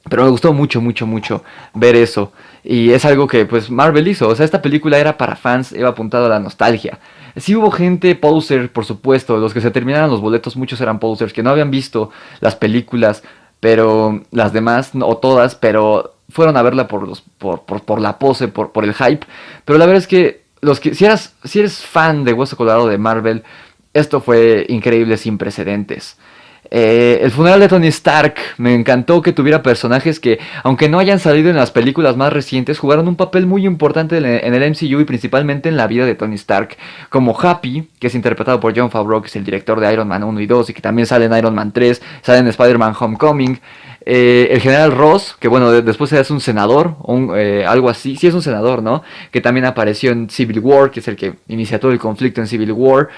Pero me gustó mucho, mucho, mucho ver eso. Y es algo que pues Marvel hizo. O sea, esta película era para fans, iba apuntado a la nostalgia. Sí hubo gente poser, por supuesto. Los que se terminaron los boletos, muchos eran posers, que no habían visto las películas, pero las demás, o todas, pero fueron a verla por la pose, por el hype. Pero la verdad es que, si eres fan de Hueso Colorado de Marvel, esto fue increíble, sin precedentes. El funeral de Tony Stark, me encantó que tuviera personajes que, aunque no hayan salido en las películas más recientes, jugaron un papel muy importante en el MCU y principalmente en la vida de Tony Stark, como Happy, que es interpretado por Jon Favreau, que es el director de Iron Man 1 y 2 y que también sale en Iron Man 3, sale en Spider-Man Homecoming. El general Ross, que bueno, después es un senador, algo así, sí es un senador, ¿no? Que también apareció en Civil War, que es el que inicia todo el conflicto en Civil War.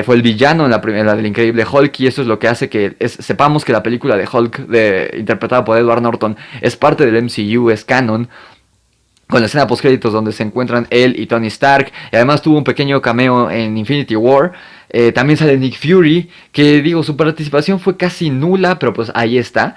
Fue el villano en la del increíble Hulk, y eso es lo que hace que sepamos que la película de Hulk, interpretada por Edward Norton, es parte del MCU, es canon. Con la escena post créditos donde se encuentran él y Tony Stark. Y además tuvo un pequeño cameo en Infinity War. También sale Nick Fury, que digo, su participación fue casi nula, pero pues ahí está.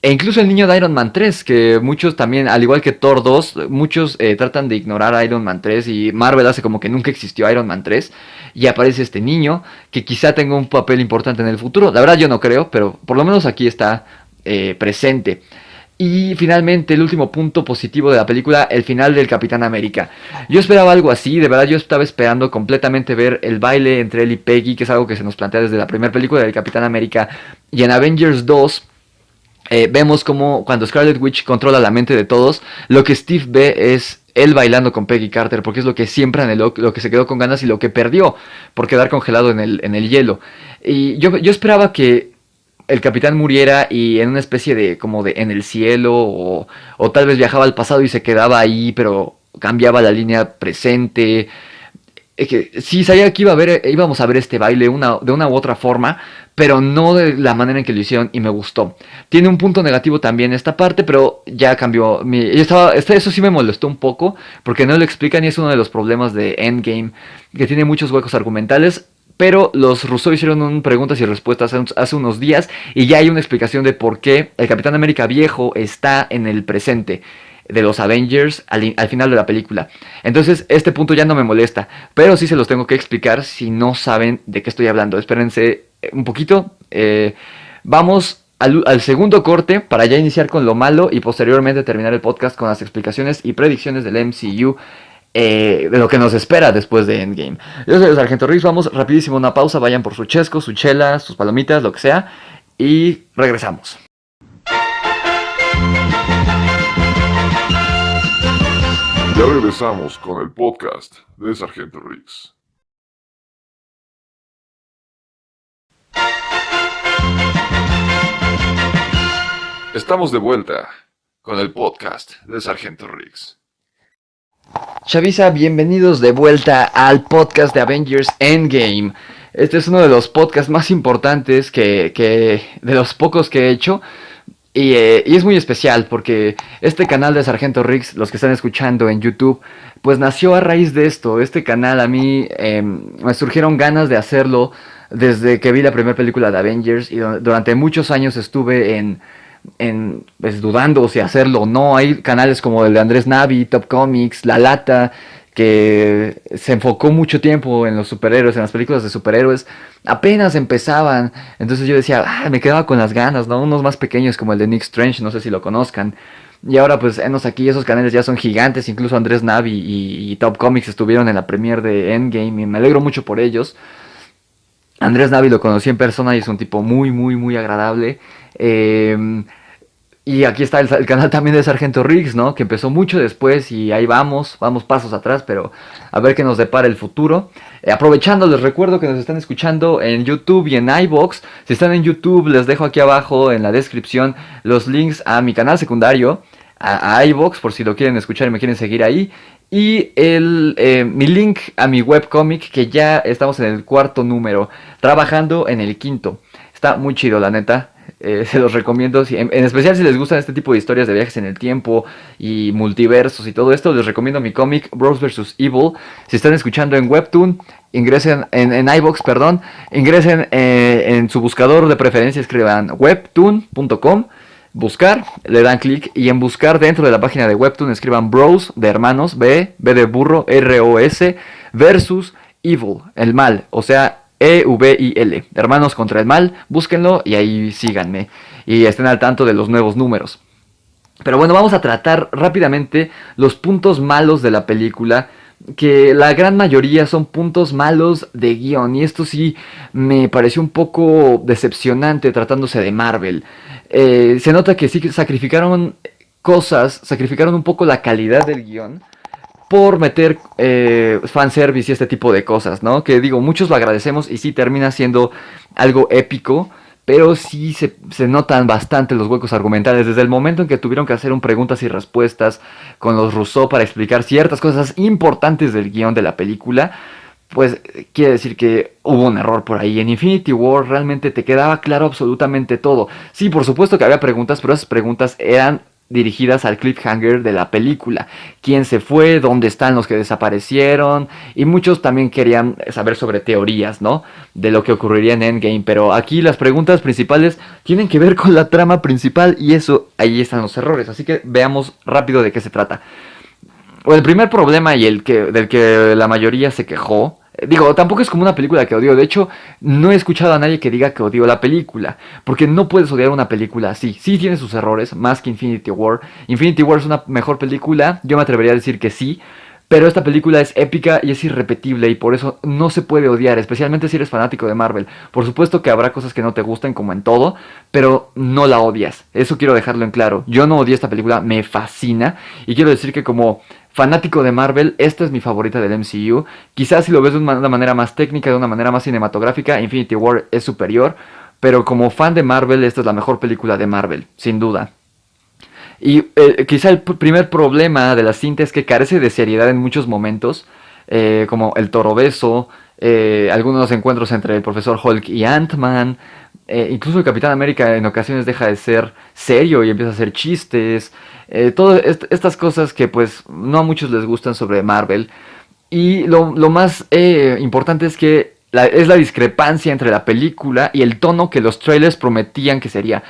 E incluso el niño de Iron Man 3, que muchos también, al igual que Thor 2, muchos tratan de ignorar a Iron Man 3 y Marvel hace como que nunca existió Iron Man 3. Y aparece este niño que quizá tenga un papel importante en el futuro. La verdad yo no creo, pero por lo menos aquí está presente. Y finalmente el último punto positivo de la película, el final del Capitán América. Yo esperaba algo así, de verdad yo estaba esperando completamente ver el baile entre él y Peggy, que es algo que se nos plantea desde la primera película del Capitán América. Y en Avengers 2... vemos como cuando Scarlet Witch controla la mente de todos, lo que Steve ve es él bailando con Peggy Carter, porque es lo que siempre anheló, lo que se quedó con ganas y lo que perdió por quedar congelado en el hielo. Y yo esperaba que el capitán muriera y en una especie de como de en el cielo, o tal vez viajaba al pasado y se quedaba ahí, pero cambiaba la línea presente. Que sí, sabía que íbamos a ver este baile de una u otra forma, pero no de la manera en que lo hicieron, y me gustó. Tiene un punto negativo también esta parte, pero ya cambió. Eso sí me molestó un poco, porque no lo explican y es uno de los problemas de Endgame, que tiene muchos huecos argumentales. Pero los Russo hicieron preguntas y respuestas hace unos días, y ya hay una explicación de por qué el Capitán América viejo está en el presente de los Avengers al final de la película. Entonces este punto ya no me molesta, pero sí se los tengo que explicar si no saben de qué estoy hablando. Espérense un poquito. Vamos al segundo corte para ya iniciar con lo malo y posteriormente terminar el podcast con las explicaciones y predicciones del MCU, de lo que nos espera después de Endgame. Yo soy el Sargento Riggs, vamos rapidísimo a una pausa, vayan por su chesco, su chela, sus palomitas, lo que sea, y regresamos. Ya regresamos con el podcast de Sargento Riggs. Estamos de vuelta con el podcast de Sargento Riggs. Chavisa, bienvenidos de vuelta al podcast de Avengers Endgame. Este es uno de los podcasts más importantes de los pocos que he hecho. Y es muy especial porque este canal de Sargento Riggs, los que están escuchando en YouTube, pues nació a raíz de esto. Este canal a mí me surgieron ganas de hacerlo desde que vi la primera película de Avengers, y durante muchos años estuve pues, dudando si hacerlo o no. Hay canales como el de Andrés Navi, Top Comics, La Lata, que se enfocó mucho tiempo en los superhéroes, en las películas de superhéroes, apenas empezaban. Entonces yo decía, me quedaba con las ganas, ¿no? Unos más pequeños como el de Nick Strange, no sé si lo conozcan. Y ahora pues aquí, esos canales ya son gigantes, incluso Andrés Navi y Top Comics estuvieron en la premiere de Endgame y me alegro mucho por ellos. Andrés Navi lo conocí en persona y es un tipo muy, muy, muy agradable. Y aquí está el canal también de Sargento Riggs, ¿no? Que empezó mucho después y ahí vamos pasos atrás, pero a ver qué nos depara el futuro. Aprovechando, les recuerdo que nos están escuchando en YouTube y en iVoox. Si están en YouTube, les dejo aquí abajo en la descripción los links a mi canal secundario, a iVoox, por si lo quieren escuchar y me quieren seguir ahí. Y mi link a mi webcomic, que ya estamos en el 4º número, trabajando en el 5º. Está muy chido, la neta. Se los recomiendo, en especial si les gustan este tipo de historias de viajes en el tiempo y multiversos y todo esto, les recomiendo mi cómic Bros vs. Evil. Si están escuchando en Webtoon, ingresen en iVoox, perdón, ingresen en su buscador de preferencia, escriban webtoon.com, buscar, le dan clic y en buscar dentro de la página de Webtoon escriban Bros de hermanos, B de burro, ROS, versus Evil, el mal, o sea, EVIL, hermanos contra el mal, búsquenlo y ahí síganme y estén al tanto de los nuevos números. Pero bueno, vamos a tratar rápidamente los puntos malos de la película, que la gran mayoría son puntos malos de guión, y esto sí me pareció un poco decepcionante tratándose de Marvel. Se nota que sí sacrificaron cosas, sacrificaron un poco la calidad del guión por meter fanservice y este tipo de cosas, ¿no? Que digo, muchos lo agradecemos y sí termina siendo algo épico, pero sí se notan bastante los huecos argumentales. Desde el momento en que tuvieron que hacer un preguntas y respuestas con los Rousseau para explicar ciertas cosas importantes del guión de la película, pues quiere decir que hubo un error por ahí. En Infinity War realmente te quedaba claro absolutamente todo. Sí, por supuesto que había preguntas, pero esas preguntas eran dirigidas al cliffhanger de la película. ¿Quién se fue? ¿Dónde están los que desaparecieron? Y muchos también querían saber sobre teorías, ¿no? De lo que ocurriría en Endgame. Pero aquí las preguntas principales tienen que ver con la trama principal y eso, ahí están los errores. Así que veamos rápido de qué se trata. El primer problema y del que la mayoría se quejó, digo, tampoco es como una película que odio. De hecho, no he escuchado a nadie que diga que odio la película, porque no puedes odiar una película así. Sí tiene sus errores, más que Infinity War. Infinity War es una mejor película, yo me atrevería a decir que sí, pero esta película es épica y es irrepetible y por eso no se puede odiar, especialmente si eres fanático de Marvel. Por supuesto que habrá cosas que no te gusten, como en todo, pero no la odias. Eso quiero dejarlo en claro. Yo no odié esta película, me fascina, y quiero decir que como fanático de Marvel, esta es mi favorita del MCU. Quizás si lo ves de una manera más técnica, de una manera más cinematográfica, Infinity War es superior, pero como fan de Marvel, esta es la mejor película de Marvel, sin duda. Y quizá el primer problema de la cinta es que carece de seriedad en muchos momentos, como el toro beso, algunos encuentros entre el profesor Hulk y Ant-Man, incluso el Capitán América en ocasiones deja de ser serio y empieza a hacer chistes, todas estas cosas que pues no a muchos les gustan sobre Marvel. Y lo más importante es que es la discrepancia entre la película y el tono que los trailers prometían que sería.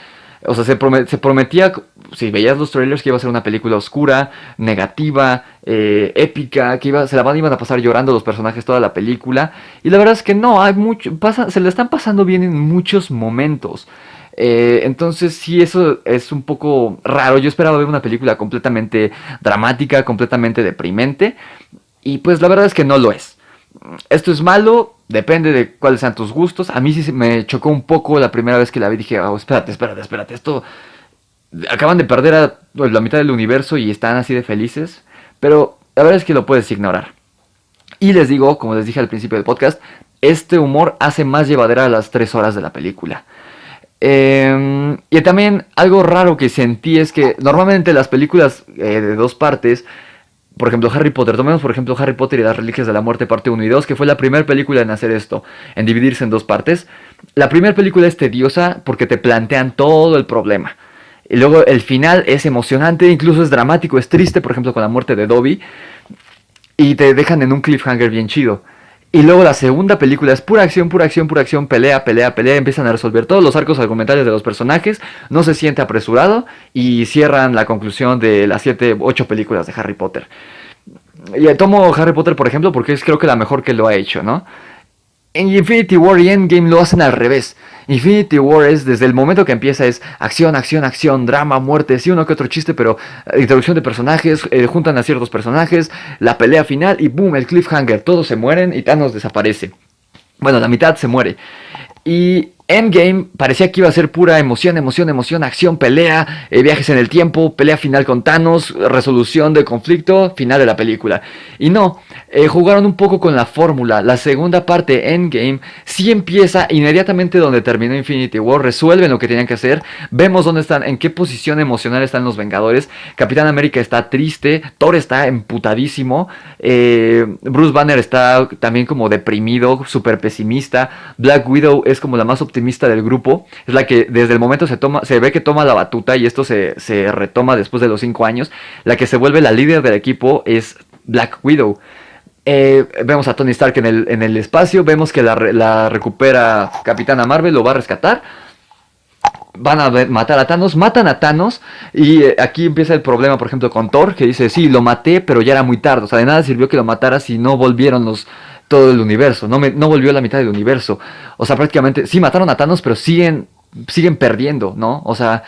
O sea, se prometía, si veías los trailers, que iba a ser una película oscura, negativa, épica, que iban a pasar llorando los personajes toda la película. Y la verdad es que no, se le están pasando bien en muchos momentos. Entonces sí, eso es un poco raro. Yo esperaba ver una película completamente dramática, completamente deprimente. Y pues la verdad es que no lo es. Esto es malo, depende de cuáles sean tus gustos. A mí sí me chocó un poco la primera vez que la vi. Dije, oh, espérate, esto... Acaban de perder a la mitad del universo y están así de felices. Pero la verdad es que lo puedes ignorar. Y les digo, como les dije al principio del podcast, este humor hace más llevadera las 3 horas de la película. Y también algo raro que sentí es que normalmente las películas de 2 partes... Por ejemplo, Harry Potter. Tomemos por ejemplo Harry Potter y las Reliquias de la Muerte parte 1 y 2, que fue la primera película en hacer esto, en dividirse en 2 partes. La primera película es tediosa porque te plantean todo el problema. Y luego el final es emocionante, incluso es dramático, es triste, por ejemplo con la muerte de Dobby. Y te dejan en un cliffhanger bien chido. Y luego la segunda película es pura acción, pelea, empiezan a resolver todos los arcos argumentales de los personajes, no se siente apresurado y cierran la conclusión de las 8 películas de Harry Potter. Y tomo Harry Potter por ejemplo porque es creo que la mejor que lo ha hecho, ¿no? En Infinity War y Endgame lo hacen al revés. Infinity War es, desde el momento que empieza, es acción, drama, muerte, sí uno que otro chiste, pero introducción de personajes, juntan a ciertos personajes, la pelea final y boom, el cliffhanger, todos se mueren y Thanos desaparece. Bueno, la mitad se muere. Y Endgame parecía que iba a ser pura emoción, emoción, emoción, acción, pelea, viajes en el tiempo, pelea final con Thanos, resolución de conflicto, final de la película. Y no, jugaron un poco con la fórmula. La segunda parte, Endgame, sí empieza inmediatamente donde terminó Infinity War, resuelven lo que tenían que hacer, vemos dónde están, en qué posición emocional están los Vengadores. Capitán América está triste, Thor está emputadísimo, Bruce Banner está también como deprimido, súper pesimista, Black Widow es como la más optimista del grupo, es la que desde el momento se ve que toma la batuta, y esto se retoma después de los 5 años. La que se vuelve la líder del equipo es Black Widow. Vemos a Tony Stark en el espacio, vemos que la recupera Capitana Marvel, lo va a rescatar. Van a matar a Thanos, matan a Thanos, y aquí empieza el problema, por ejemplo, con Thor, que dice, sí, lo maté, pero ya era muy tarde. O sea, de nada sirvió que lo matara si no volvieron todo el universo, no volvió la mitad del universo. O sea, prácticamente, sí mataron a Thanos, pero siguen perdiendo, ¿no? O sea,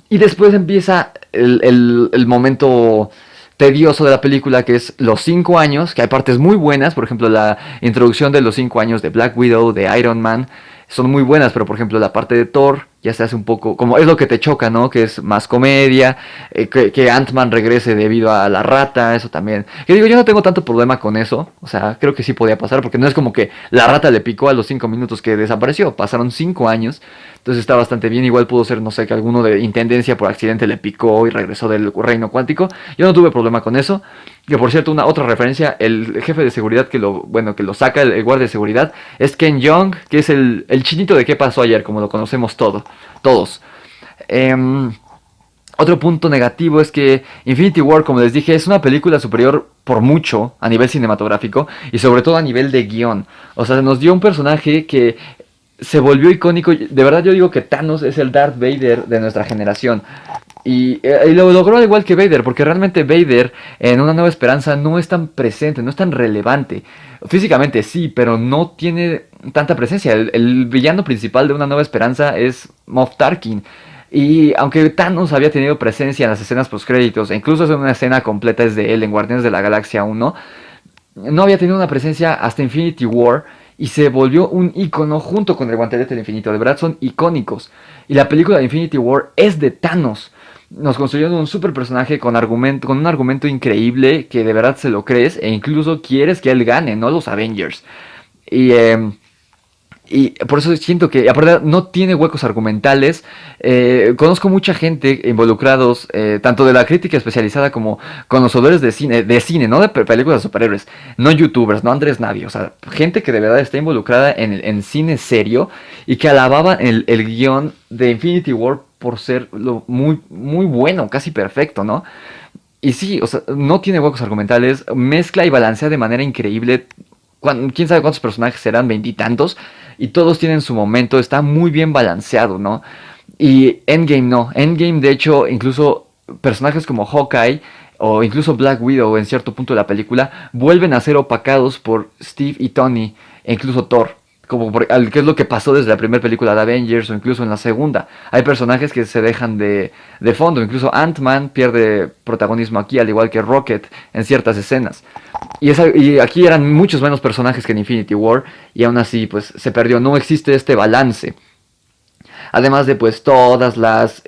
y después empieza el momento tedioso de la película, que es los 5 años, que hay partes muy buenas, por ejemplo, la introducción de los 5 años de Black Widow, de Iron Man, son muy buenas, pero por ejemplo la parte de Thor ya se hace un poco, como es lo que te choca, ¿no? Que es más comedia, que Ant-Man regrese debido a la rata, eso también. Que digo, yo no tengo tanto problema con eso, o sea, creo que sí podía pasar, porque no es como que la rata le picó a los 5 minutos que desapareció, pasaron 5 años, entonces está bastante bien. Igual pudo ser, no sé, que alguno de Intendencia por accidente le picó y regresó del reino cuántico, yo no tuve problema con eso. Que por cierto, una otra referencia, el jefe de seguridad que lo saca, el guardia de seguridad, es Ken Jeong, que es el chinito de qué pasó ayer, como lo conocemos todos. Otro punto negativo es que Infinity War, como les dije, es una película superior por mucho a nivel cinematográfico y sobre todo a nivel de guión. O sea, nos dio un personaje que se volvió icónico. De verdad yo digo que Thanos es el Darth Vader de nuestra generación. Y lo logró al igual que Vader, porque realmente Vader en Una Nueva Esperanza no es tan presente, no es tan relevante. Físicamente sí, pero no tiene tanta presencia. El villano principal de Una Nueva Esperanza es Moff Tarkin. Y aunque Thanos había tenido presencia en las escenas postcréditos, e incluso en una escena completa es de él en Guardianes de la Galaxia 1, no había tenido una presencia hasta Infinity War. Y se volvió un icono junto con el Guantelete del Infinito. De verdad son icónicos. Y la película de Infinity War es de Thanos. Nos construyeron un super personaje con un argumento increíble que de verdad se lo crees e incluso quieres que él gane, no los Avengers. Y por eso siento que, aparte, no tiene huecos argumentales. Conozco mucha gente involucrados, tanto de la crítica especializada como conocedores de cine, no de películas de superhéroes, no youtubers, no Andrés Nadie, o sea, gente que de verdad está involucrada en cine serio y que alababa el guión de Infinity War por ser muy, muy bueno, casi perfecto, ¿no? Y sí, o sea, no tiene huecos argumentales, mezcla y balancea de manera increíble. Quién sabe cuántos personajes serán, veintitantos, y todos tienen su momento, está muy bien balanceado, ¿no? Y Endgame no, Endgame de hecho incluso personajes como Hawkeye o incluso Black Widow en cierto punto de la película vuelven a ser opacados por Steve y Tony e incluso Thor, que es lo que pasó desde la primera película de Avengers o incluso en la segunda. Hay personajes que se dejan de fondo, incluso Ant-Man pierde protagonismo aquí, al igual que Rocket en ciertas escenas. Y aquí eran muchos menos personajes que en Infinity War, y aún así pues se perdió, no existe este balance. Además de pues todas las...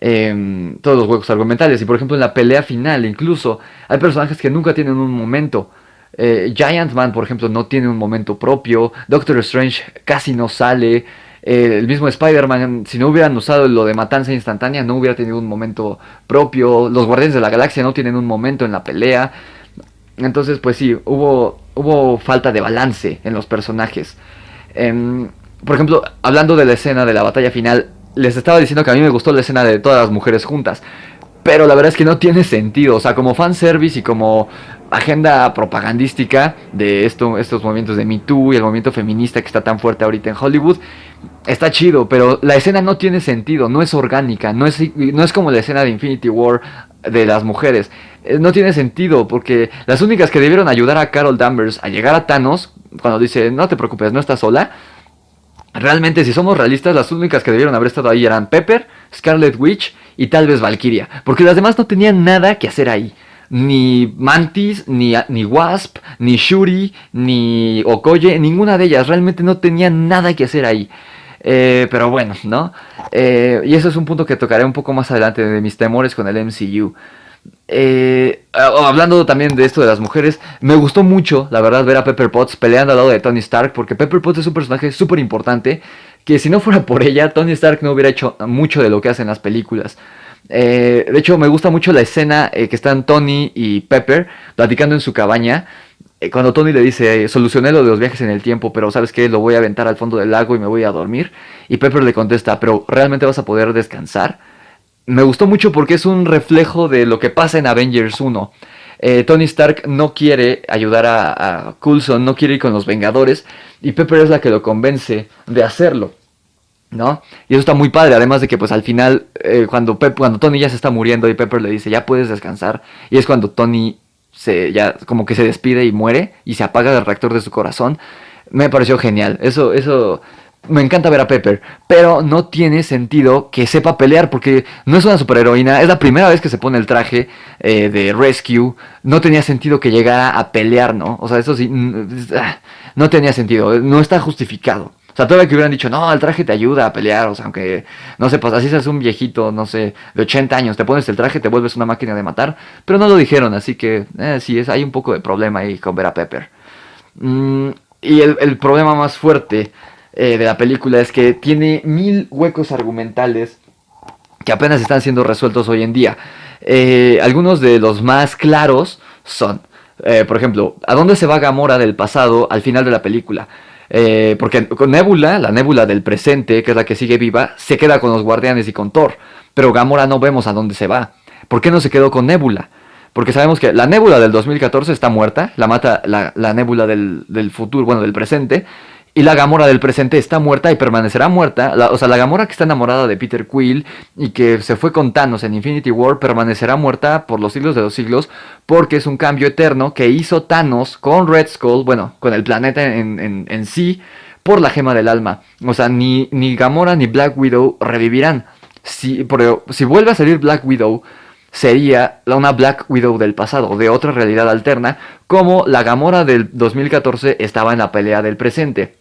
todos los huecos argumentales. Y por ejemplo en la pelea final incluso hay personajes que nunca tienen un momento. Giant Man, por ejemplo, no tiene un momento propio. Doctor Strange casi no sale. El mismo Spider-Man, si no hubieran usado lo de matanza instantánea, no hubiera tenido un momento propio. Los Guardianes de la Galaxia no tienen un momento en la pelea. Entonces, pues sí, hubo falta de balance en los personajes. Por ejemplo, hablando de la escena de la batalla final, les estaba diciendo que a mí me gustó la escena de todas las mujeres juntas. Pero la verdad es que no tiene sentido. O sea, como fanservice y como agenda propagandística de estos movimientos de Me Too y el movimiento feminista que está tan fuerte ahorita en Hollywood, está chido, pero la escena no tiene sentido, no es orgánica, no es como la escena de Infinity War de las mujeres. No tiene sentido, porque las únicas que debieron ayudar a Carol Danvers a llegar a Thanos, cuando dice, no te preocupes, no estás sola, realmente, si somos realistas, las únicas que debieron haber estado ahí eran Pepper, Scarlet Witch y tal vez Valkyria, porque las demás no tenían nada que hacer ahí. Ni Mantis, ni Wasp, ni Shuri, ni Okoye, ninguna de ellas. Realmente no tenían nada que hacer ahí. Pero bueno, ¿no? Y eso es un punto que tocaré un poco más adelante de mis temores con el MCU. Hablando también de esto de las mujeres, me gustó mucho, la verdad, ver a Pepper Potts peleando al lado de Tony Stark, porque Pepper Potts es un personaje súper importante, que si no fuera por ella, Tony Stark no hubiera hecho mucho de lo que hace en las películas. De hecho, me gusta mucho la escena que están Tony y Pepper platicando en su cabaña. Cuando Tony le dice, solucioné lo de los viajes en el tiempo, pero ¿sabes qué? Lo voy a aventar al fondo del lago y me voy a dormir. Y Pepper le contesta, ¿pero realmente vas a poder descansar? Me gustó mucho porque es un reflejo de lo que pasa en Avengers 1. Tony Stark no quiere ayudar a Coulson, no quiere ir con los Vengadores, y Pepper es la que lo convence de hacerlo, ¿no? Y eso está muy padre, además de que pues al final, cuando Tony ya se está muriendo y Pepper le dice, ya puedes descansar, y es cuando Tony ya como que se despide y muere, y se apaga el reactor de su corazón. Me pareció genial, eso me encanta ver a Pepper, pero no tiene sentido que sepa pelear porque no es una superheroína, es la primera vez que se pone el traje de Rescue, no tenía sentido que llegara a pelear, ¿no? O sea, eso sí, no tenía sentido, no está justificado. O sea, todavía que hubieran dicho, no, el traje te ayuda a pelear, o sea, aunque, no sé, pues así seas un viejito, no sé, de 80 años, te pones el traje, te vuelves una máquina de matar, pero no lo dijeron, así que, sí, hay un poco de problema ahí con ver a Pepper. Y el problema más fuerte de la película es que tiene 1000 huecos argumentales que apenas están siendo resueltos hoy en día. Algunos de los más claros son, por ejemplo, ¿a dónde se va Gamora del pasado al final de la película? Porque con Nebula, la Nebula del presente, que es la que sigue viva, se queda con los Guardianes y con Thor. Pero Gamora no vemos a dónde se va. ¿Por qué no se quedó con Nebula? Porque sabemos que la Nebula del 2014 está muerta, la mata la Nebula del futuro, bueno, del presente. Y la Gamora del presente está muerta y permanecerá muerta. O sea, la Gamora que está enamorada de Peter Quill y que se fue con Thanos en Infinity War permanecerá muerta por los siglos de los siglos, porque es un cambio eterno que hizo Thanos con Red Skull, bueno, con el planeta en sí, por la gema del alma. O sea, ni Gamora ni Black Widow revivirán. Si vuelve a salir Black Widow, sería una Black Widow del pasado, de otra realidad alterna, como la Gamora del 2014 estaba en la pelea del presente.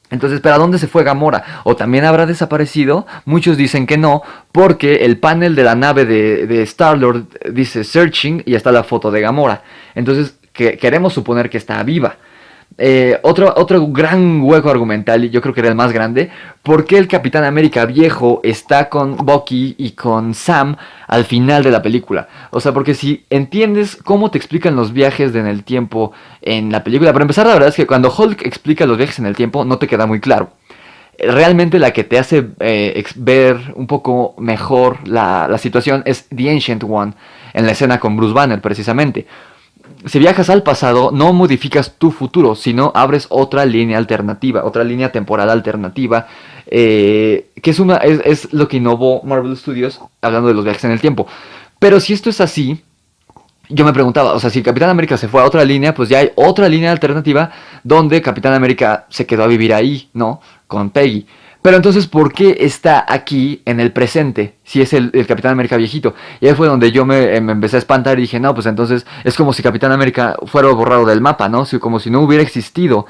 Entonces, ¿para dónde se fue Gamora? ¿O también habrá desaparecido? Muchos dicen que no, porque el panel de la nave de Star-Lord dice Searching y está la foto de Gamora. Entonces, queremos suponer que está viva. Otro gran hueco argumental, y yo creo que era el más grande, ¿por qué el Capitán América viejo está con Bucky y con Sam al final de la película? O sea, porque si entiendes cómo te explican los viajes en el tiempo en la película, para empezar, la verdad es que cuando Hulk explica los viajes en el tiempo no te queda muy claro. Realmente la que te hace ver un poco mejor la situación es The Ancient One, en la escena con Bruce Banner precisamente. Si viajas al pasado, no modificas tu futuro, sino abres otra línea alternativa, otra línea temporal alternativa, que es lo que innovó Marvel Studios hablando de los viajes en el tiempo. Pero si esto es así, yo me preguntaba, o sea, si Capitán América se fue a otra línea, pues ya hay otra línea alternativa donde Capitán América se quedó a vivir ahí, ¿no? Con Peggy. Pero entonces, ¿por qué está aquí en el presente? Si es el Capitán América viejito. Y ahí fue donde yo me empecé a espantar y dije, no, pues entonces es como si Capitán América fuera borrado del mapa, ¿no? Como si no hubiera existido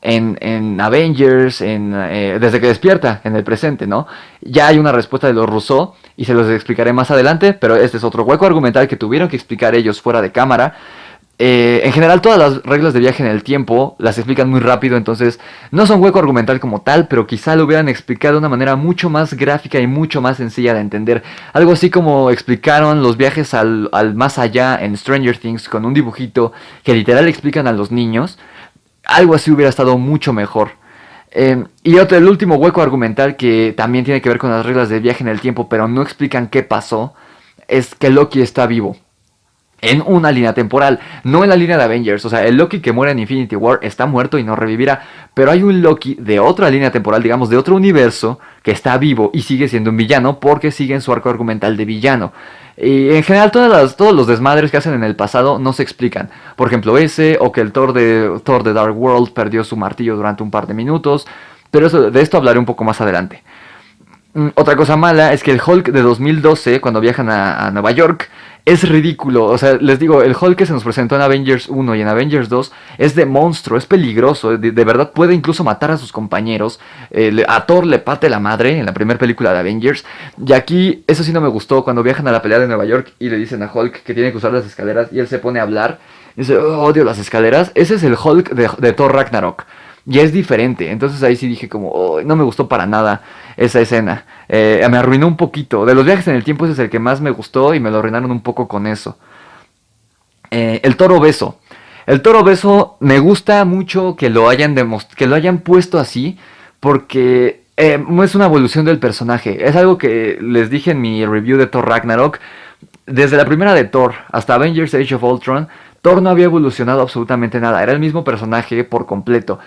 en Avengers, desde que despierta en el presente, ¿no? Ya hay una respuesta de los Rousseau y se los explicaré más adelante, pero este es otro hueco argumental que tuvieron que explicar ellos fuera de cámara. En general todas las reglas de viaje en el tiempo las explican muy rápido, entonces no son hueco argumental como tal, pero quizá lo hubieran explicado de una manera mucho más gráfica y mucho más sencilla de entender. Algo así como explicaron los viajes al más allá en Stranger Things con un dibujito que literal explican a los niños. Algo así hubiera estado mucho mejor. Y el último hueco argumental que también tiene que ver con las reglas de viaje en el tiempo, pero no explican qué pasó, es que Loki está vivo. En una línea temporal, no en la línea de Avengers. O sea, el Loki que muere en Infinity War está muerto y no revivirá. Pero hay un Loki de otra línea temporal, digamos, de otro universo, que está vivo y sigue siendo un villano porque sigue en su arco argumental de villano. Y en general todos los desmadres que hacen en el pasado no se explican. Por ejemplo ese, o que el Thor de Dark World perdió su martillo durante un par de minutos. Pero de esto hablaré un poco más adelante. Otra cosa mala es que el Hulk de 2012, cuando viajan a Nueva York, es ridículo. O sea, les digo, el Hulk que se nos presentó en Avengers 1 y en Avengers 2 es de monstruo, es peligroso. De verdad puede incluso matar a sus compañeros. A Thor le parte la madre en la primera película de Avengers. Y aquí, eso sí no me gustó, cuando viajan a la pelea de Nueva York y le dicen a Hulk que tiene que usar las escaleras y él se pone a hablar. Y dice, "Oh, odio las escaleras". Ese es el Hulk de Thor Ragnarok. Ya es diferente. Entonces ahí sí dije como, oh, no me gustó para nada esa escena. Me arruinó un poquito. De los viajes en el tiempo ese es el que más me gustó y me lo arruinaron un poco con eso. El toro obeso. El toro obeso me gusta mucho que lo hayan puesto así porque es una evolución del personaje. Es algo que les dije en mi review de Thor Ragnarok. Desde la primera de Thor hasta Avengers Age of Ultron, Thor no había evolucionado absolutamente nada. Era el mismo personaje por completo.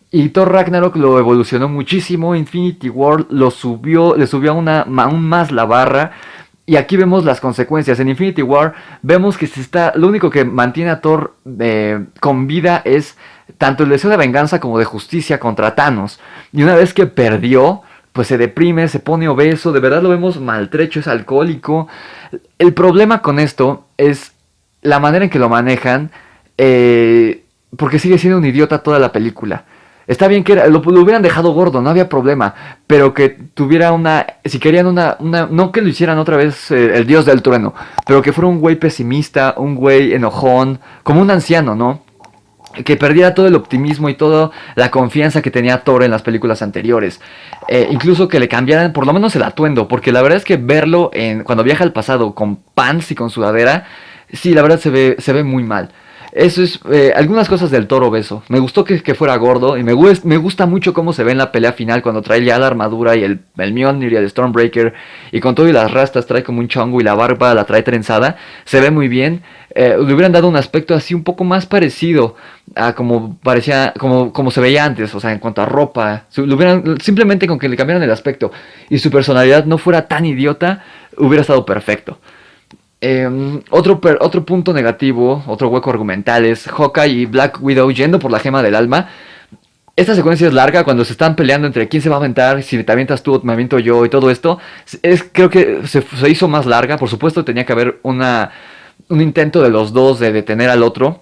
Y Thor Ragnarok lo evolucionó muchísimo. Infinity War le subió aún más la barra. Y aquí vemos las consecuencias. En Infinity War vemos que lo único que mantiene a Thor con vida es tanto el deseo de venganza como de justicia contra Thanos. Y una vez que perdió, pues se deprime, se pone obeso. De verdad lo vemos maltrecho, es alcohólico. El problema con esto es la manera en que lo manejan. Porque sigue siendo un idiota toda la película. Está bien que lo hubieran dejado gordo, no había problema. Pero que tuviera si querían no que lo hicieran otra vez el dios del trueno. Pero que fuera un güey pesimista, un güey enojón, como un anciano, ¿no? Que perdiera todo el optimismo y toda la confianza que tenía Thor en las películas anteriores. Incluso que le cambiaran por lo menos el atuendo. Porque la verdad es que verlo cuando viaja al pasado con pants y con sudadera, sí, la verdad se ve muy mal. Eso es algunas cosas del toro obeso. Me gustó que fuera gordo y me gusta mucho cómo se ve en la pelea final cuando trae ya la armadura y el Mjolnir y el Stormbreaker y con todo y las rastas trae como un chongo y la barba la trae trenzada. Se ve muy bien. Le hubieran dado un aspecto así un poco más parecido a como parecía, como se veía antes, o sea, en cuanto a ropa. Simplemente con que le cambiaran el aspecto y su personalidad no fuera tan idiota, hubiera estado perfecto. Otro punto negativo, otro hueco argumental es Hawkeye y Black Widow yendo por la gema del alma. Esta secuencia es larga cuando se están peleando entre quién se va a aventar, si te avientas tú o me aviento yo y todo esto. Creo que se hizo más larga. Por supuesto tenía que haber un intento de los dos de detener al otro,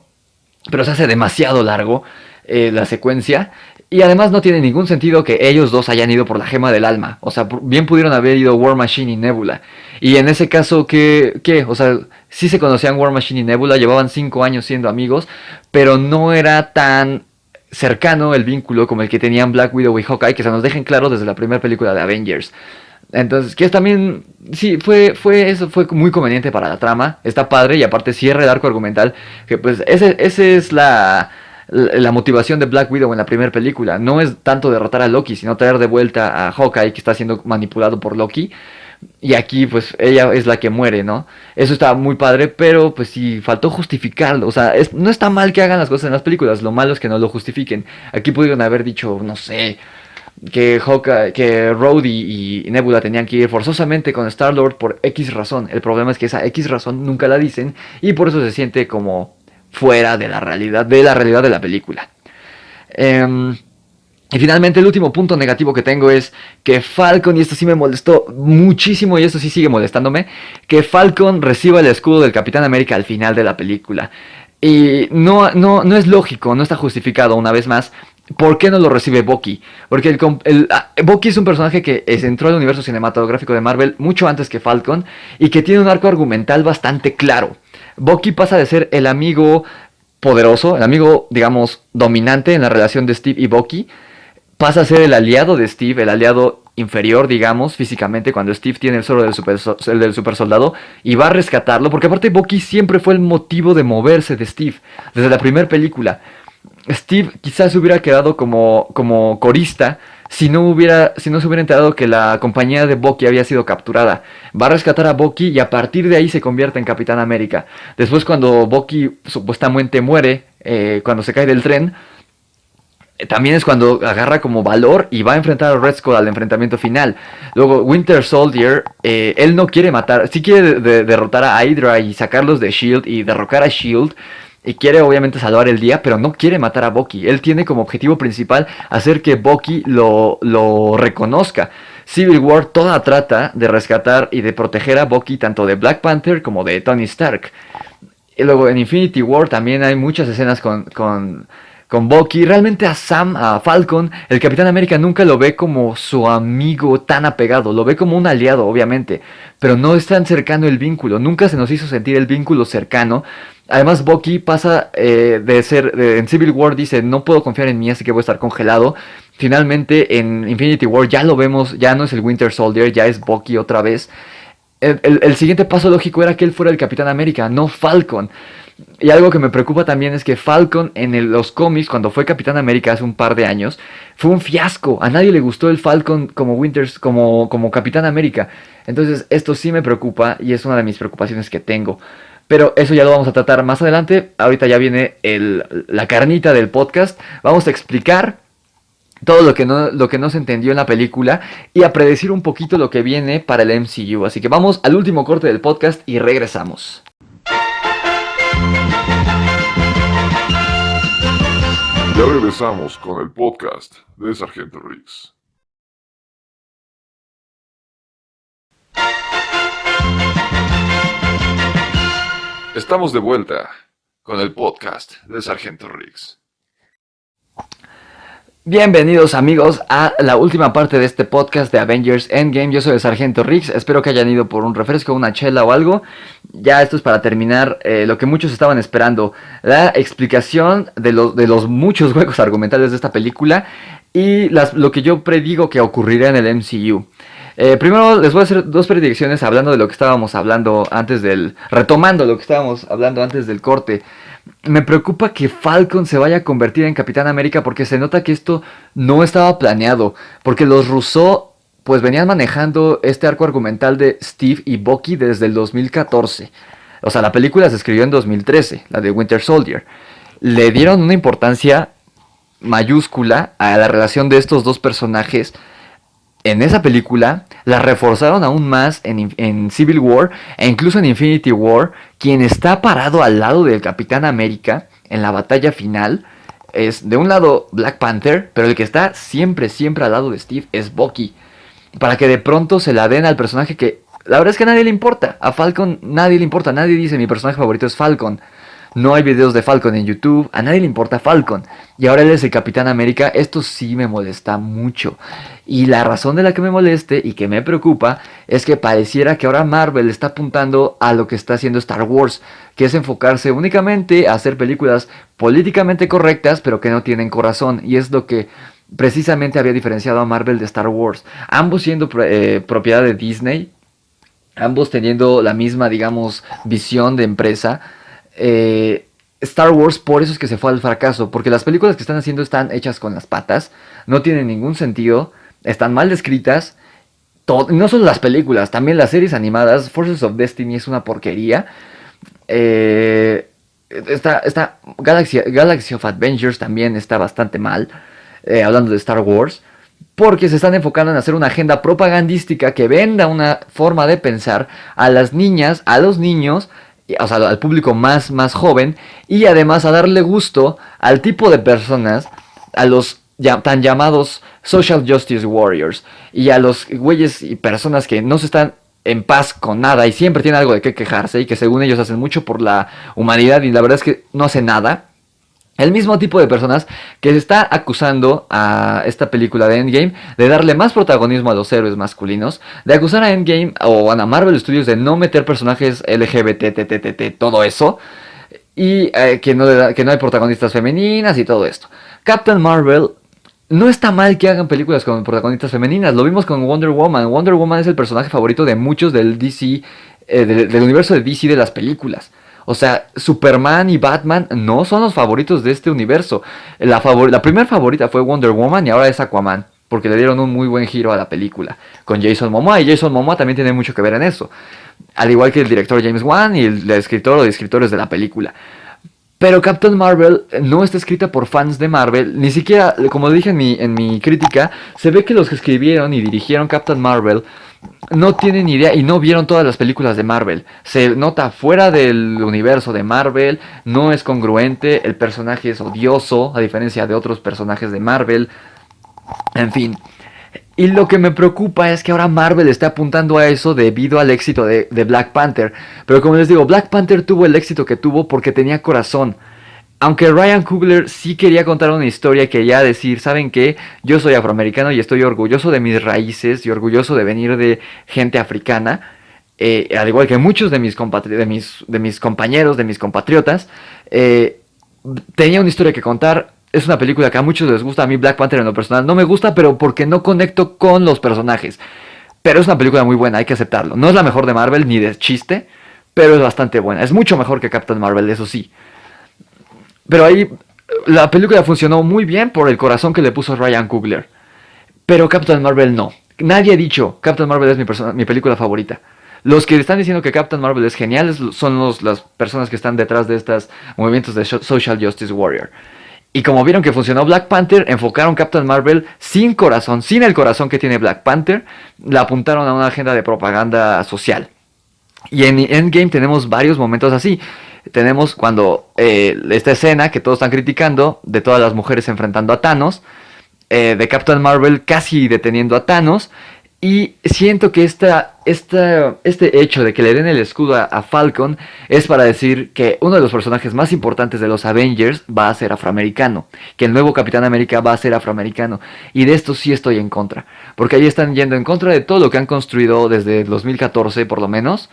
pero se hace demasiado largo la secuencia. Y además no tiene ningún sentido que ellos dos hayan ido por la gema del alma. O sea, bien pudieron haber ido War Machine y Nebula. Y en ese caso, ¿qué? O sea, sí se conocían War Machine y Nebula, llevaban 5 años siendo amigos, pero no era tan cercano el vínculo como el que tenían Black Widow y Hawkeye, que se nos dejen claro desde la primera película de Avengers. Entonces, que es también, sí, eso fue muy conveniente para la trama. Está padre y aparte cierra el arco argumental, que pues ese es la motivación de Black Widow en la primera película. No es tanto derrotar a Loki, sino traer de vuelta a Hawkeye, que está siendo manipulado por Loki. Y aquí pues ella es la que muere, ¿no? Eso está muy padre, pero pues sí, faltó justificarlo. O sea, no está mal que hagan las cosas en las películas, lo malo es que no lo justifiquen. Aquí pudieron haber dicho, no sé, que Rhodey y Nebula tenían que ir forzosamente con Star-Lord por X razón. El problema es que esa X razón nunca la dicen y por eso se siente como fuera de la realidad de la película. Y finalmente el último punto negativo que tengo es que Falcon, y esto sí me molestó muchísimo y esto sí sigue molestándome, que Falcon reciba el escudo del Capitán América al final de la película. Y no es lógico, no está justificado una vez más. ¿Por qué no lo recibe Bucky? Porque Bucky es un personaje que entró al universo cinematográfico de Marvel mucho antes que Falcon y que tiene un arco argumental bastante claro. Bucky pasa de ser el amigo poderoso, el amigo, digamos, dominante en la relación de Steve y Bucky, pasa a ser el aliado de Steve, el aliado inferior, digamos, físicamente, cuando Steve tiene el suero del super soldado y va a rescatarlo, porque aparte Bucky siempre fue el motivo de moverse de Steve, desde la primera película. Steve quizás se hubiera quedado como corista si no se hubiera enterado que la compañía de Bucky había sido capturada. Va a rescatar a Bucky y a partir de ahí se convierte en Capitán América. Después cuando Bucky supuestamente muere, cuando se cae del tren, también es cuando agarra como valor y va a enfrentar a Red Skull al enfrentamiento final. Luego Winter Soldier, él no quiere matar, sí quiere derrotar a Hydra y sacarlos de S.H.I.E.L.D. y derrocar a S.H.I.E.L.D., y quiere obviamente salvar el día, pero no quiere matar a Bucky. Él tiene como objetivo principal hacer que Bucky lo reconozca. Civil War toda trata de rescatar y de proteger a Bucky tanto de Black Panther como de Tony Stark. Y luego en Infinity War también hay muchas escenas con Bucky. Realmente a Falcon, el Capitán América nunca lo ve como su amigo tan apegado. Lo ve como un aliado, obviamente. Pero no es tan cercano el vínculo. Nunca se nos hizo sentir el vínculo cercano. Además, Bucky pasa en Civil War dice, no puedo confiar en mí, así que voy a estar congelado. Finalmente, en Infinity War ya lo vemos, ya no es el Winter Soldier, ya es Bucky otra vez. El siguiente paso lógico era que él fuera el Capitán América, no Falcon. Y algo que me preocupa también es que Falcon en los cómics, cuando fue Capitán América hace un par de años, fue un fiasco. A nadie le gustó el Falcon como Capitán América. Entonces esto sí me preocupa y es una de mis preocupaciones que tengo. Pero eso ya lo vamos a tratar más adelante. Ahorita ya viene la carnita del podcast. Vamos a explicar todo lo que no se entendió en la película y a predecir un poquito lo que viene para el MCU. Así que vamos al último corte del podcast y regresamos. Ya regresamos con el podcast de Sargento Riggs. Estamos de vuelta con el podcast de Sargento Riggs. Bienvenidos amigos a la última parte de este podcast de Avengers Endgame. Yo soy el Sargento Riggs, espero que hayan ido por un refresco, una chela o algo. Ya esto es para terminar lo que muchos estaban esperando, la explicación de los muchos huecos argumentales de esta película y lo que yo predigo que ocurrirá en el MCU. Primero les voy a hacer dos predicciones hablando de lo que estábamos hablando retomando lo que estábamos hablando antes del corte. Me preocupa que Falcon se vaya a convertir en Capitán América porque se nota que esto no estaba planeado. Porque los Russo pues venían manejando este arco argumental de Steve y Bucky desde el 2014. O sea, la película se escribió en 2013, la de Winter Soldier. Le dieron una importancia mayúscula a la relación de estos dos personajes en esa película, la reforzaron aún más en Civil War e incluso en Infinity War. Quien está parado al lado del Capitán América en la batalla final es de un lado Black Panther, pero el que está siempre al lado de Steve es Bucky. Para que de pronto se la den al personaje que la verdad es que a nadie le importa. A Falcon nadie le importa, nadie dice mi personaje favorito es Falcon. No hay videos de Falcon en YouTube, a nadie le importa Falcon. Y ahora él es el Capitán América, esto sí me molesta mucho. Y la razón de la que me moleste y que me preocupa es que pareciera que ahora Marvel está apuntando a lo que está haciendo Star Wars, que es enfocarse únicamente a hacer películas políticamente correctas, pero que no tienen corazón. Y es lo que precisamente había diferenciado a Marvel de Star Wars. Ambos siendo propiedad de Disney, ambos teniendo la misma, digamos, visión de empresa. Star Wars por eso es que se fue al fracaso, porque las películas que están haciendo están hechas con las patas, no tienen ningún sentido, están mal descritas, no solo las películas, también las series animadas. Forces of Destiny es una porquería. Galaxy of Adventures también está bastante mal, hablando de Star Wars, porque se están enfocando en hacer una agenda propagandística que venda una forma de pensar a las niñas, a los niños, o sea, al público más joven, y además a darle gusto al tipo de personas, a los tan llamados Social Justice Warriors, y a los güeyes y personas que no se están en paz con nada y siempre tienen algo de qué quejarse y que según ellos hacen mucho por la humanidad y la verdad es que no hacen nada. El mismo tipo de personas que se está acusando a esta película de Endgame de darle más protagonismo a los héroes masculinos, de acusar a Endgame o a Marvel Studios de no meter personajes LGBT, todo eso, y que no hay protagonistas femeninas y todo esto. Captain Marvel, no está mal que hagan películas con protagonistas femeninas, lo vimos con Wonder Woman. Wonder Woman es el personaje favorito de muchos del DC, del universo de DC de las películas. O sea, Superman y Batman no son los favoritos de este universo. La primera favorita fue Wonder Woman y ahora es Aquaman, porque le dieron un muy buen giro a la película con Jason Momoa, y Jason Momoa también tiene mucho que ver en eso. Al igual que el director James Wan y el escritor o escritores de la película. Pero Captain Marvel no está escrita por fans de Marvel, ni siquiera, como dije en mi crítica, se ve que los que escribieron y dirigieron Captain Marvel no tienen idea y no vieron todas las películas de Marvel. Se nota fuera del universo de Marvel, no es congruente, el personaje es odioso, a diferencia de otros personajes de Marvel. En fin, Y lo que me preocupa es que ahora Marvel está apuntando a eso debido al éxito de Black Panther. Pero como les digo, Black Panther tuvo el éxito que tuvo porque tenía corazón. Aunque Ryan Coogler sí quería contar una historia y quería decir, ¿saben qué? Yo soy afroamericano y estoy orgulloso de mis raíces y orgulloso de venir de gente africana. Al igual que muchos de mis compañeros, de mis compatriotas. Tenía una historia que contar. Es una película que a muchos les gusta. A mí Black Panther en lo personal no me gusta, pero porque no conecto con los personajes. Pero es una película muy buena, hay que aceptarlo. No es la mejor de Marvel ni de chiste, pero es bastante buena. Es mucho mejor que Captain Marvel, eso sí. Pero ahí la película funcionó muy bien por el corazón que le puso Ryan Coogler. Pero Captain Marvel no. Nadie ha dicho Captain Marvel es mi película favorita. Los que están diciendo que Captain Marvel es genial son las personas que están detrás de estos movimientos de Social Justice Warrior. Y como vieron que funcionó Black Panther, enfocaron Captain Marvel sin corazón, sin el corazón que tiene Black Panther, la apuntaron a una agenda de propaganda social. Y en Endgame tenemos varios momentos así. Tenemos cuando esta escena que todos están criticando, de todas las mujeres enfrentando a Thanos, de Captain Marvel casi deteniendo a Thanos. Y siento que este hecho de que le den el escudo a Falcon es para decir que uno de los personajes más importantes de los Avengers va a ser afroamericano. Que el nuevo Capitán América va a ser afroamericano. Y de esto sí estoy en contra. Porque ahí están yendo en contra de todo lo que han construido desde 2014 por lo menos.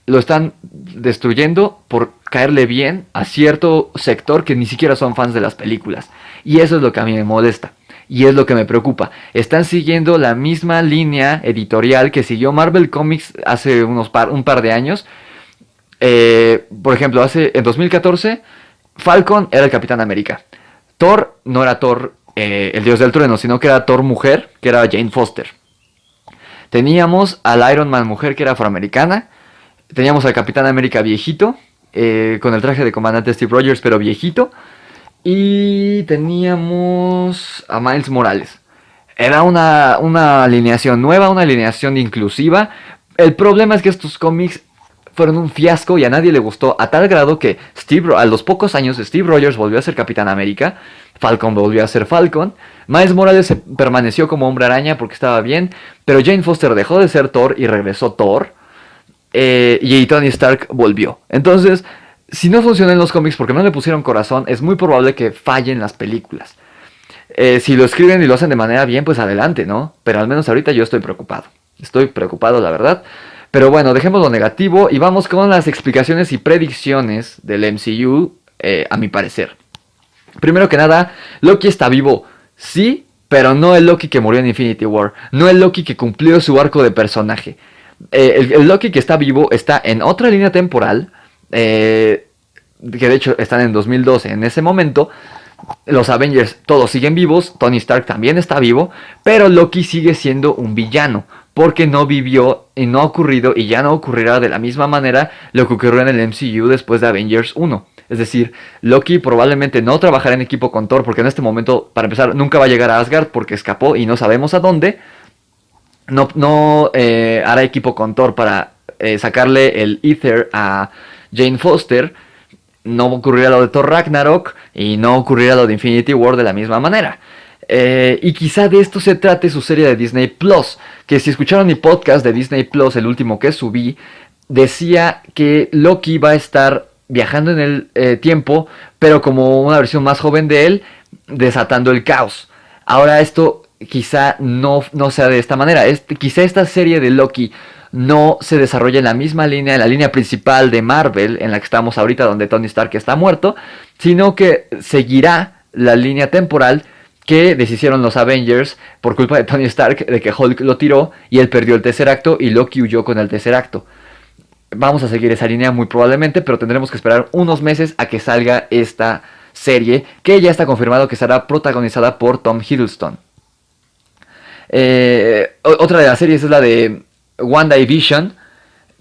Lo están destruyendo por caerle bien a cierto sector que ni siquiera son fans de las películas. Y eso es lo que a mí me molesta. Y es lo que me preocupa. Están siguiendo la misma línea editorial que siguió Marvel Comics hace un par de años. Por ejemplo, en 2014, Falcon era el Capitán América. Thor no era Thor, el dios del trueno, sino que era Thor mujer, que era Jane Foster. Teníamos al Iron Man mujer, que era afroamericana. Teníamos al Capitán América viejito, con el traje de comandante Steve Rogers, pero viejito. Y teníamos a Miles Morales. Era una alineación nueva, una alineación inclusiva. El problema es que estos cómics fueron un fiasco y a nadie le gustó, a tal grado que a los pocos años Steve Rogers volvió a ser Capitán América, Falcon volvió a ser Falcon, Miles Morales permaneció como Hombre Araña porque estaba bien, pero Jane Foster dejó de ser Thor y regresó Thor, y Tony Stark volvió. Entonces, si no funcionan los cómics porque no le pusieron corazón, es muy probable que fallen las películas. Si lo escriben y lo hacen de manera bien, pues adelante, ¿no? Pero al menos ahorita yo estoy preocupado. Estoy preocupado, la verdad. Pero bueno, dejemos lo negativo y vamos con las explicaciones y predicciones del MCU, a mi parecer. Primero que nada, Loki está vivo, sí, pero no el Loki que murió en Infinity War. No el Loki que cumplió su arco de personaje. El Loki que está vivo está en otra línea temporal, que de hecho están en 2012 en ese momento. Los Avengers todos siguen vivos, Tony Stark también está vivo, pero Loki sigue siendo un villano, porque no vivió y no ha ocurrido y ya no ocurrirá de la misma manera lo que ocurrió en el MCU después de Avengers 1. Es decir, Loki probablemente no trabajará en equipo con Thor, porque en este momento, para empezar, nunca va a llegar a Asgard porque escapó y no sabemos a dónde. No hará equipo con Thor para sacarle el Ether a Jane Foster. No ocurrirá lo de Thor Ragnarok y no ocurrirá lo de Infinity War de la misma manera. Y quizá de esto se trate su serie de Disney Plus, que si escucharon mi podcast de Disney Plus, el último que subí, decía que Loki va a estar viajando en el tiempo, pero como una versión más joven de él, desatando el caos. Ahora esto quizá no sea de esta manera. Quizá esta serie de Loki no se desarrolla en la misma línea, en la línea principal de Marvel, en la que estamos ahorita, donde Tony Stark está muerto, sino que seguirá la línea temporal que deshicieron los Avengers por culpa de Tony Stark, de que Hulk lo tiró y él perdió el Tesseracto y Loki huyó con el Tesseracto. Vamos a seguir esa línea muy probablemente, pero tendremos que esperar unos meses a que salga esta serie, que ya está confirmado que será protagonizada por Tom Hiddleston. Otra de las series es la de WandaVision,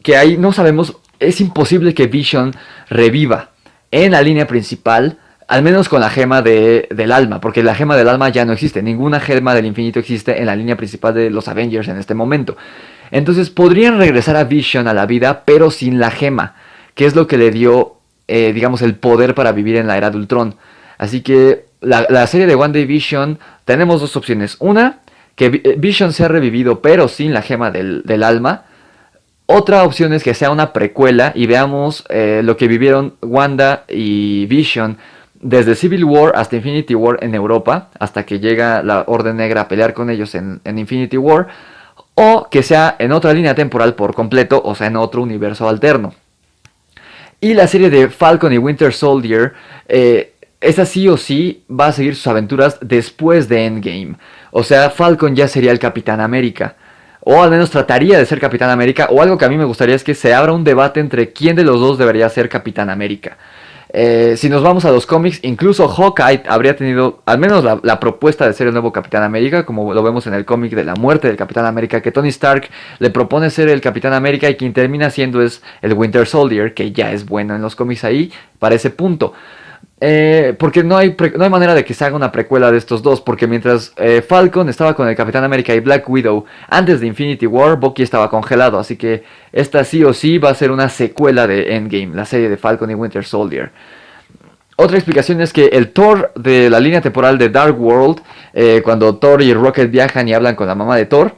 que ahí no sabemos, es imposible que Vision reviva en la línea principal, al menos con la gema del alma, porque la gema del alma ya no existe, ninguna gema del infinito existe en la línea principal de los Avengers en este momento. Entonces podrían regresar a Vision a la vida, pero sin la gema, que es lo que le dio, digamos, el poder para vivir en la era de Ultron. Así que la serie de WandaVision tenemos dos opciones. Una, que Vision sea revivido pero sin la gema del alma. Otra opción es que sea una precuela y veamos lo que vivieron Wanda y Vision desde Civil War hasta Infinity War en Europa, hasta que llega la Orden Negra a pelear con ellos en Infinity War, o que sea en otra línea temporal por completo, o sea, en otro universo alterno. Y la serie de Falcon y Winter Soldier, esa sí o sí va a seguir sus aventuras después de Endgame. O sea, Falcon ya sería el Capitán América. O al menos trataría de ser Capitán América. O algo que a mí me gustaría es que se abra un debate entre quién de los dos debería ser Capitán América. Si nos vamos a los cómics, incluso Hawkeye habría tenido al menos la propuesta de ser el nuevo Capitán América, como lo vemos en el cómic de la muerte del Capitán América, que Tony Stark le propone ser el Capitán América y quien termina siendo es el Winter Soldier, que ya es bueno en los cómics ahí, para ese punto. Porque no hay manera de que se haga una precuela de estos dos, porque mientras Falcon estaba con el Capitán América y Black Widow antes de Infinity War, Bucky estaba congelado, así que esta sí o sí va a ser una secuela de Endgame, la serie de Falcon y Winter Soldier. Otra explicación es que el Thor de la línea temporal de Dark World, cuando Thor y Rocket viajan y hablan con la mamá de Thor,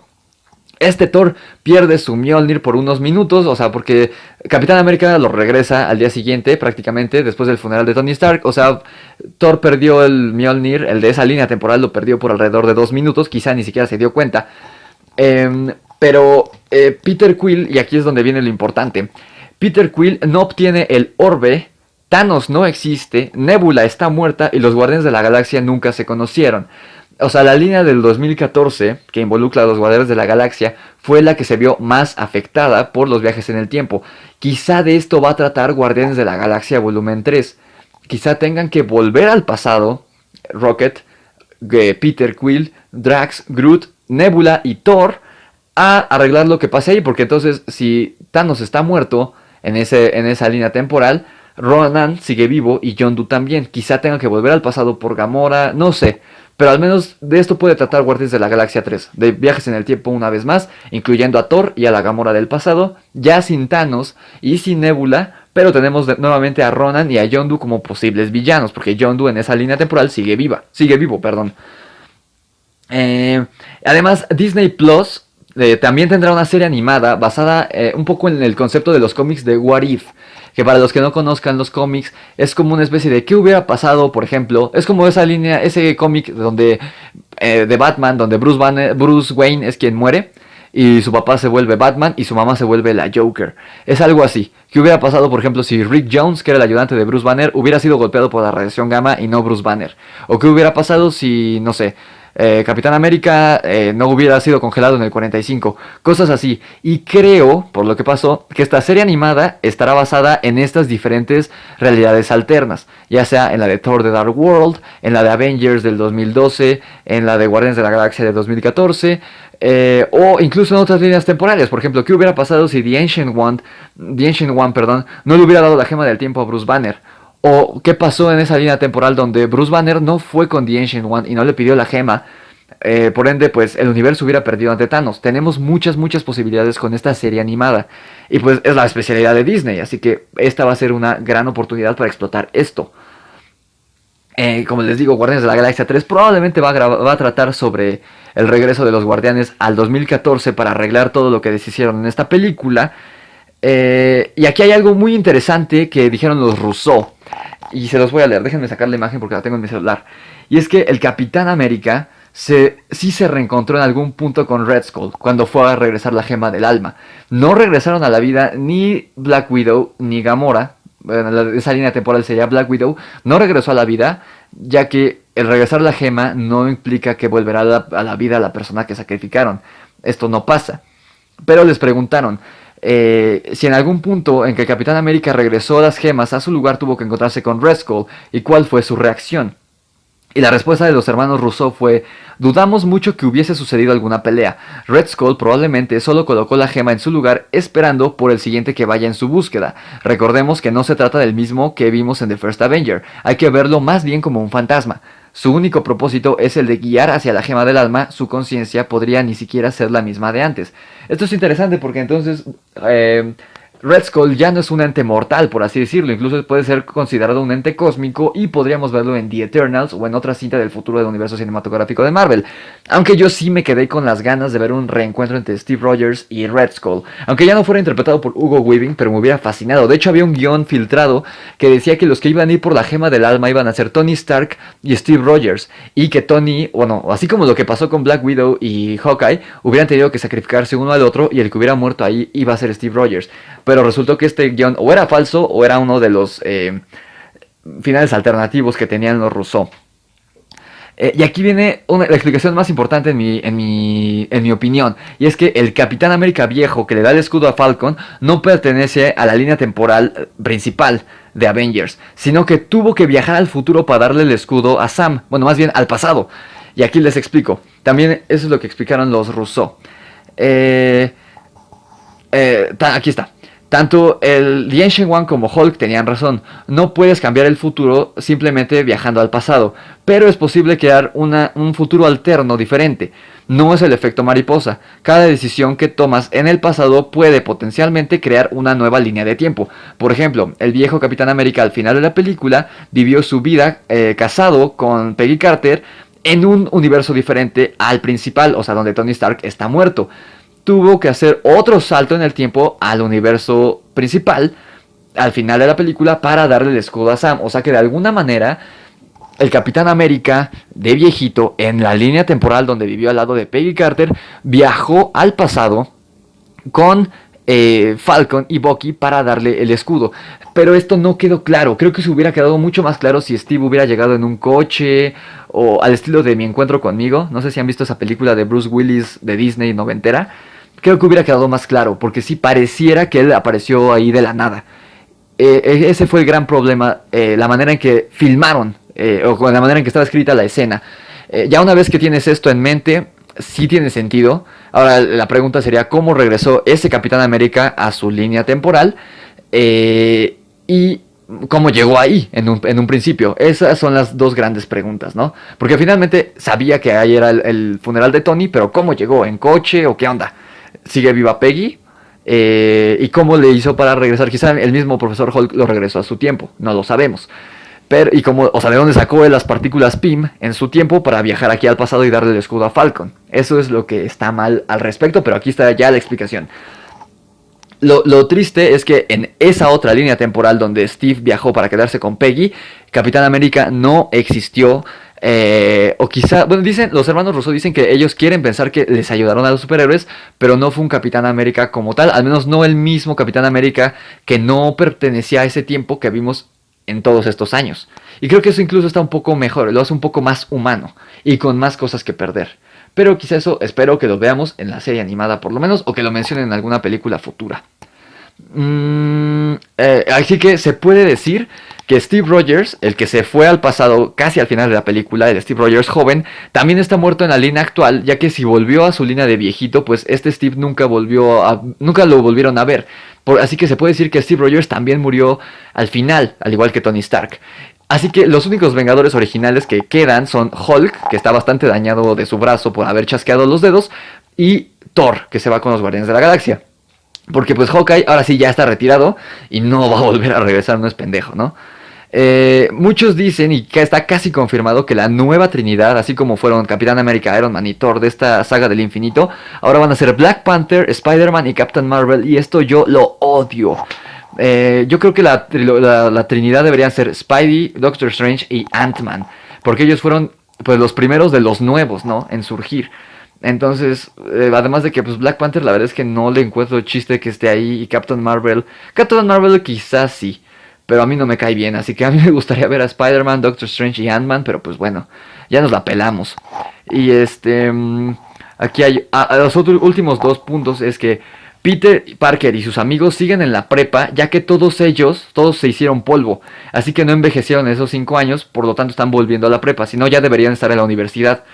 este Thor pierde su Mjolnir por unos minutos, o sea, porque Capitán América lo regresa al día siguiente, prácticamente, después del funeral de Tony Stark. O sea, Thor perdió el Mjolnir, el de esa línea temporal lo perdió por alrededor de 2 minutos, quizá ni siquiera se dio cuenta. Pero Peter Quill, y aquí es donde viene lo importante, Peter Quill no obtiene el orbe, Thanos no existe, Nebula está muerta y los Guardianes de la Galaxia nunca se conocieron. O sea, la línea del 2014, que involucra a los Guardianes de la Galaxia, fue la que se vio más afectada por los viajes en el tiempo. Quizá de esto va a tratar Guardianes de la Galaxia volumen 3. Quizá tengan que volver al pasado, Rocket, Peter Quill, Drax, Groot, Nebula y Thor, a arreglar lo que pase ahí. Porque entonces, si Thanos está muerto en esa línea temporal, Ronan sigue vivo y Yondu también. Quizá tengan que volver al pasado por Gamora, no sé. Pero al menos de esto puede tratar Guardianes de la Galaxia 3, de viajes en el tiempo una vez más, incluyendo a Thor y a la Gamora del pasado, ya sin Thanos y sin Nebula, pero tenemos nuevamente a Ronan y a Yondu como posibles villanos, porque Yondu en esa línea temporal sigue vivo. Además, Disney Plus también tendrá una serie animada basada un poco en el concepto de los cómics de What If, que para los que no conozcan los cómics es como una especie de ¿qué hubiera pasado? Por ejemplo, es como esa línea, ese cómic donde de Batman, donde Bruce Wayne es quien muere y su papá se vuelve Batman y su mamá se vuelve la Joker. Es algo así. ¿Qué hubiera pasado, por ejemplo, si Rick Jones, que era el ayudante de Bruce Banner, hubiera sido golpeado por la radiación gamma y no Bruce Banner? ¿O qué hubiera pasado si, no sé, Capitán América no hubiera sido congelado en el 45, cosas así? Y creo, por lo que pasó, que esta serie animada estará basada en estas diferentes realidades alternas, ya sea en la de Thor de Dark World, en la de Avengers del 2012, en la de Guardianes de la Galaxia del 2014, o incluso en otras líneas temporales. Por ejemplo, ¿qué hubiera pasado si The Ancient One, no le hubiera dado la gema del tiempo a Bruce Banner? ¿O qué pasó en esa línea temporal donde Bruce Banner no fue con The Ancient One y no le pidió la gema? Por ende, pues el universo hubiera perdido ante Thanos. Tenemos muchas posibilidades con esta serie animada. Y pues es la especialidad de Disney, así que esta va a ser una gran oportunidad para explotar esto. Como les digo, Guardianes de la Galaxia 3 probablemente va a tratar sobre el regreso de los Guardianes al 2014 para arreglar todo lo que deshicieron en esta película. Y aquí hay algo muy interesante que dijeron los Russo. Y se los voy a leer, déjenme sacar la imagen porque la tengo en mi celular. Y es que el Capitán América sí se reencontró en algún punto con Red Skull cuando fue a regresar la gema del alma. No regresaron a la vida ni Black Widow ni Gamora. Bueno, esa línea temporal sería Black Widow. No regresó a la vida, ya que el regresar la gema no implica que volverá a la vida la persona que sacrificaron. Esto no pasa. Pero les preguntaron si en algún punto en que el Capitán América regresó las gemas a su lugar tuvo que encontrarse con Red Skull y cuál fue su reacción. Y la respuesta de los hermanos Russo fue: dudamos mucho que hubiese sucedido alguna pelea. Red Skull probablemente solo colocó la gema en su lugar esperando por el siguiente que vaya en su búsqueda. Recordemos que no se trata del mismo que vimos en The First Avenger, hay que verlo más bien como un fantasma. Su único propósito es el de guiar hacia la gema del alma, su conciencia podría ni siquiera ser la misma de antes. Esto es interesante porque entonces Red Skull ya no es un ente mortal, por así decirlo, incluso puede ser considerado un ente cósmico y podríamos verlo en The Eternals o en otra cinta del futuro del universo cinematográfico de Marvel. Aunque yo sí me quedé con las ganas de ver un reencuentro entre Steve Rogers y Red Skull, aunque ya no fuera interpretado por Hugo Weaving, pero me hubiera fascinado. De hecho había un guión filtrado que decía que los que iban a ir por la gema del alma iban a ser Tony Stark y Steve Rogers, y que Tony, bueno, así como lo que pasó con Black Widow y Hawkeye, hubieran tenido que sacrificarse uno al otro y el que hubiera muerto ahí iba a ser Steve Rogers. Pero resultó que este guión o era falso o era uno de los finales alternativos que tenían los Russo. Y aquí viene la explicación más importante en mi opinión. Y es que el Capitán América viejo que le da el escudo a Falcon no pertenece a la línea temporal principal de Avengers, sino que tuvo que viajar al futuro para darle el escudo a Sam. Bueno, más bien al pasado. Y aquí les explico. También eso es lo que explicaron los Russo. Aquí está. Tanto el The Ancient One como Hulk tenían razón. No puedes cambiar el futuro simplemente viajando al pasado. Pero es posible crear un futuro alterno diferente. No es el efecto mariposa. Cada decisión que tomas en el pasado puede potencialmente crear una nueva línea de tiempo. Por ejemplo, el viejo Capitán América al final de la película vivió su vida casado con Peggy Carter en un universo diferente al principal, o sea, donde Tony Stark está muerto. Tuvo que hacer otro salto en el tiempo al universo principal al final de la película para darle el escudo a Sam. O sea que de alguna manera el Capitán América de viejito en la línea temporal donde vivió al lado de Peggy Carter viajó al pasado con Falcon y Bucky para darle el escudo. Pero esto no quedó claro. Creo que se hubiera quedado mucho más claro si Steve hubiera llegado en un coche o al estilo de Mi Encuentro Conmigo. No sé si han visto esa película de Bruce Willis de Disney noventera. Creo que hubiera quedado más claro, porque sí pareciera que él apareció ahí de la nada. Ese fue el gran problema, la manera en que filmaron, o la manera en que estaba escrita la escena. Ya una vez que tienes esto en mente, sí tiene sentido. Ahora la pregunta sería, ¿cómo regresó ese Capitán América a su línea temporal? Y cómo llegó ahí en un principio. Esas son las dos grandes preguntas, ¿no? Porque finalmente sabía que ahí era el funeral de Tony, pero ¿cómo llegó? ¿En coche o qué onda? ¿Sigue viva Peggy? ¿Y cómo le hizo para regresar? Quizá el mismo profesor Hulk lo regresó a su tiempo, no lo sabemos. Pero, y cómo, o sea, ¿de dónde sacó él las partículas PIM en su tiempo para viajar aquí al pasado y darle el escudo a Falcon? Eso es lo que está mal al respecto, pero aquí está ya la explicación. Lo triste es que en esa otra línea temporal donde Steve viajó para quedarse con Peggy, Capitán América no existió. O quizá, bueno, dicen, los hermanos Russo dicen que ellos quieren pensar que les ayudaron a los superhéroes, pero no fue un Capitán América como tal, al menos no el mismo Capitán América que no pertenecía a ese tiempo que vimos en todos estos años. Y creo que eso incluso está un poco mejor, lo hace un poco más humano y con más cosas que perder. Pero quizá eso espero que lo veamos en la serie animada por lo menos, o que lo mencionen en alguna película futura. Así que se puede decir que Steve Rogers, el que se fue al pasado casi al final de la película, el Steve Rogers joven, también está muerto en la línea actual, ya que si volvió a su línea de viejito, pues este Steve nunca lo volvieron a ver. Así que se puede decir que Steve Rogers también murió al final, al igual que Tony Stark. Así que los únicos Vengadores originales que quedan son Hulk, que está bastante dañado de su brazo por haber chasqueado los dedos, y Thor, que se va con los Guardianes de la Galaxia. Porque pues Hawkeye ahora sí ya está retirado y no va a volver a regresar, no es pendejo, ¿no? Muchos dicen, y que está casi confirmado, que la nueva Trinidad, así como fueron Capitán América, Iron Man y Thor de esta saga del infinito, ahora van a ser Black Panther, Spider-Man y Captain Marvel, y esto yo lo odio. Yo creo que la Trinidad deberían ser Spidey, Doctor Strange y Ant-Man, porque ellos fueron pues los primeros de los nuevos, ¿no? En surgir. Entonces, además de que pues Black Panther la verdad es que no le encuentro chiste que esté ahí, y Captain Marvel quizás sí, pero a mí no me cae bien, así que a mí me gustaría ver a Spider-Man, Doctor Strange y Ant-Man, pero pues bueno, ya nos la pelamos. Y aquí hay los últimos dos puntos, es que Peter Parker y sus amigos siguen en la prepa, ya que todos se hicieron polvo, así que no envejecieron esos 5 años, por lo tanto están volviendo a la prepa, si no ya deberían estar en la universidad.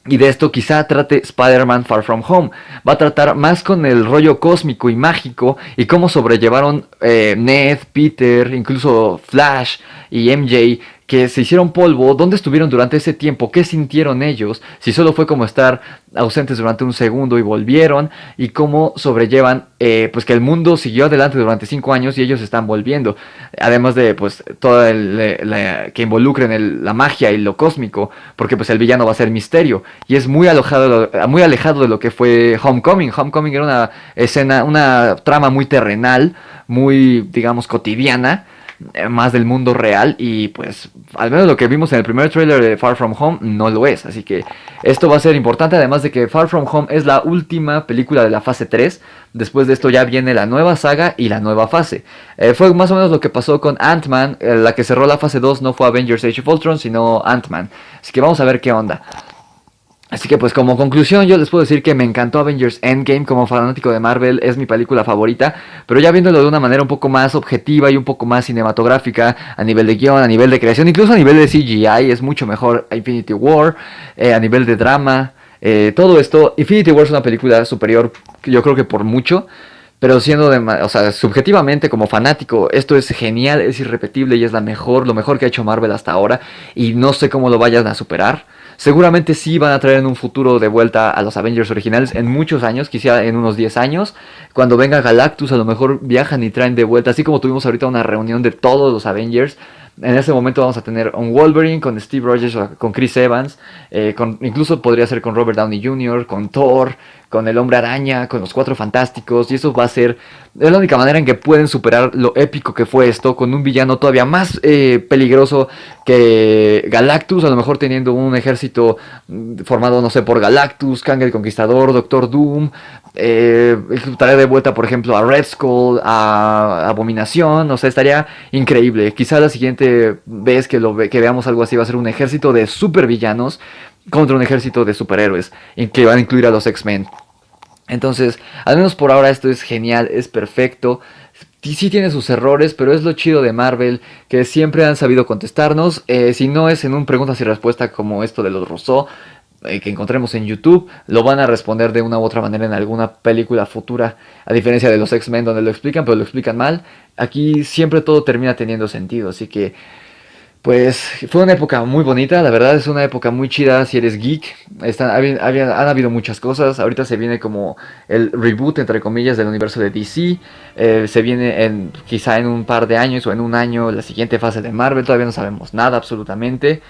Y de esto quizá trate Spider-Man Far From Home. Va a tratar más con el rollo cósmico y mágico y cómo sobrellevaron Ned, Peter, incluso Flash y MJ, que se hicieron polvo, dónde estuvieron durante ese tiempo, qué sintieron ellos, si solo fue como estar ausentes durante un segundo y volvieron, y cómo sobrellevan pues que el mundo siguió adelante durante 5 años y ellos están volviendo, además de pues todo que involucren la magia y lo cósmico, porque pues el villano va a ser Misterio, y es muy alejado de lo que fue Homecoming. Homecoming era una trama muy terrenal, muy, digamos, cotidiana, más del mundo real, y pues al menos lo que vimos en el primer trailer de Far From Home no lo es, así que esto va a ser importante, además de que Far From Home es la última película de la fase 3, después de esto ya viene la nueva saga y la nueva fase. Fue más o menos lo que pasó con Ant-Man, la que cerró la fase 2 no fue Avengers Age of Ultron, sino Ant-Man, así que vamos a ver qué onda. Así que pues como conclusión yo les puedo decir que me encantó Avengers Endgame. Como fanático de Marvel es mi película favorita, pero ya viéndolo de una manera un poco más objetiva y un poco más cinematográfica, a nivel de guión, a nivel de creación, incluso a nivel de CGI es mucho mejor Infinity War, a nivel de drama, todo esto. Infinity War es una película superior, yo creo que por mucho, pero siendo subjetivamente como fanático, esto es genial, es irrepetible y es lo mejor que ha hecho Marvel hasta ahora, y no sé cómo lo vayan a superar. Seguramente sí van a traer en un futuro de vuelta a los Avengers originales en muchos años, quizá en unos 10 años. Cuando venga Galactus a lo mejor viajan y traen de vuelta, así como tuvimos ahorita una reunión de todos los Avengers. En ese momento vamos a tener un Wolverine con Steve Rogers, con Chris Evans, incluso podría ser con Robert Downey Jr., con Thor, con el Hombre Araña, con los Cuatro Fantásticos, y eso va a ser, es la única manera en que pueden superar lo épico que fue esto, con un villano todavía más peligroso que Galactus, a lo mejor teniendo un ejército formado, no sé, por Galactus, Kang el Conquistador, Doctor Doom, traer de vuelta, por ejemplo, a Red Skull, a Abominación, o sea, estaría increíble. Quizá la siguiente vez que veamos algo así va a ser un ejército de supervillanos contra un ejército de superhéroes, que van a incluir a los X-Men. Entonces, al menos por ahora esto es genial, es perfecto. Sí tiene sus errores, pero es lo chido de Marvel, que siempre han sabido contestarnos. Si no es en un preguntas y respuestas como esto de los Rousseau, que encontremos en YouTube, lo van a responder de una u otra manera en alguna película futura, a diferencia de los X-Men donde lo explican, pero lo explican mal. Aquí siempre todo termina teniendo sentido, así que pues fue una época muy bonita, la verdad es una época muy chida si eres geek. Han habido muchas cosas, ahorita se viene como el reboot entre comillas del universo de DC, se viene quizá en un par de años o en un año la siguiente fase de Marvel, todavía no sabemos nada absolutamente.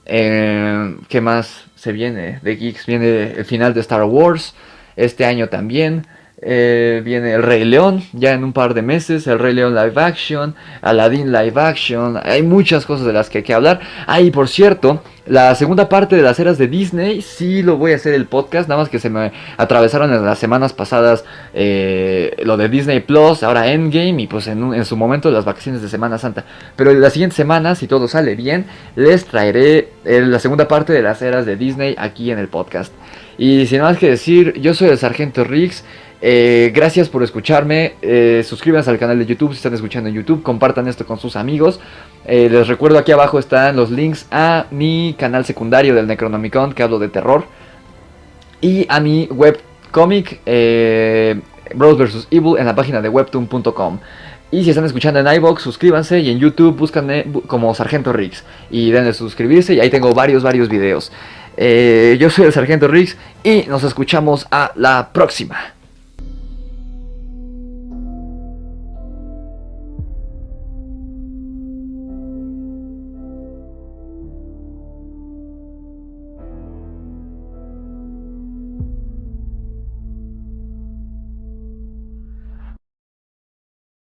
¿Qué más se viene de geeks? Viene el final de Star Wars este año también. Viene El Rey León ya en un par de meses, El Rey León live action, Aladdin live action, hay muchas cosas de las que hay que hablar. Y por cierto, la segunda parte de las eras de Disney sí lo voy a hacer el podcast, nada más que se me atravesaron en las semanas pasadas lo de Disney Plus, ahora Endgame y pues en su momento las vacaciones de Semana Santa. Pero la siguiente semana, si todo sale bien, les traeré la segunda parte de las eras de Disney aquí en el podcast. Y sin más que decir, yo soy el Sargento Riggs. Gracias por escucharme. Suscríbanse al canal de YouTube si están escuchando en YouTube. Compartan esto con sus amigos. Les recuerdo, aquí abajo están los links a mi canal secundario del Necronomicon, que hablo de terror, y a mi webcomic Bros vs Evil en la página de webtoon.com. Y si están escuchando en iVoox, suscríbanse, y en YouTube búscanme como Sargento Riggs y denle suscribirse, y ahí tengo varios videos. Yo soy el Sargento Riggs y nos escuchamos a la próxima.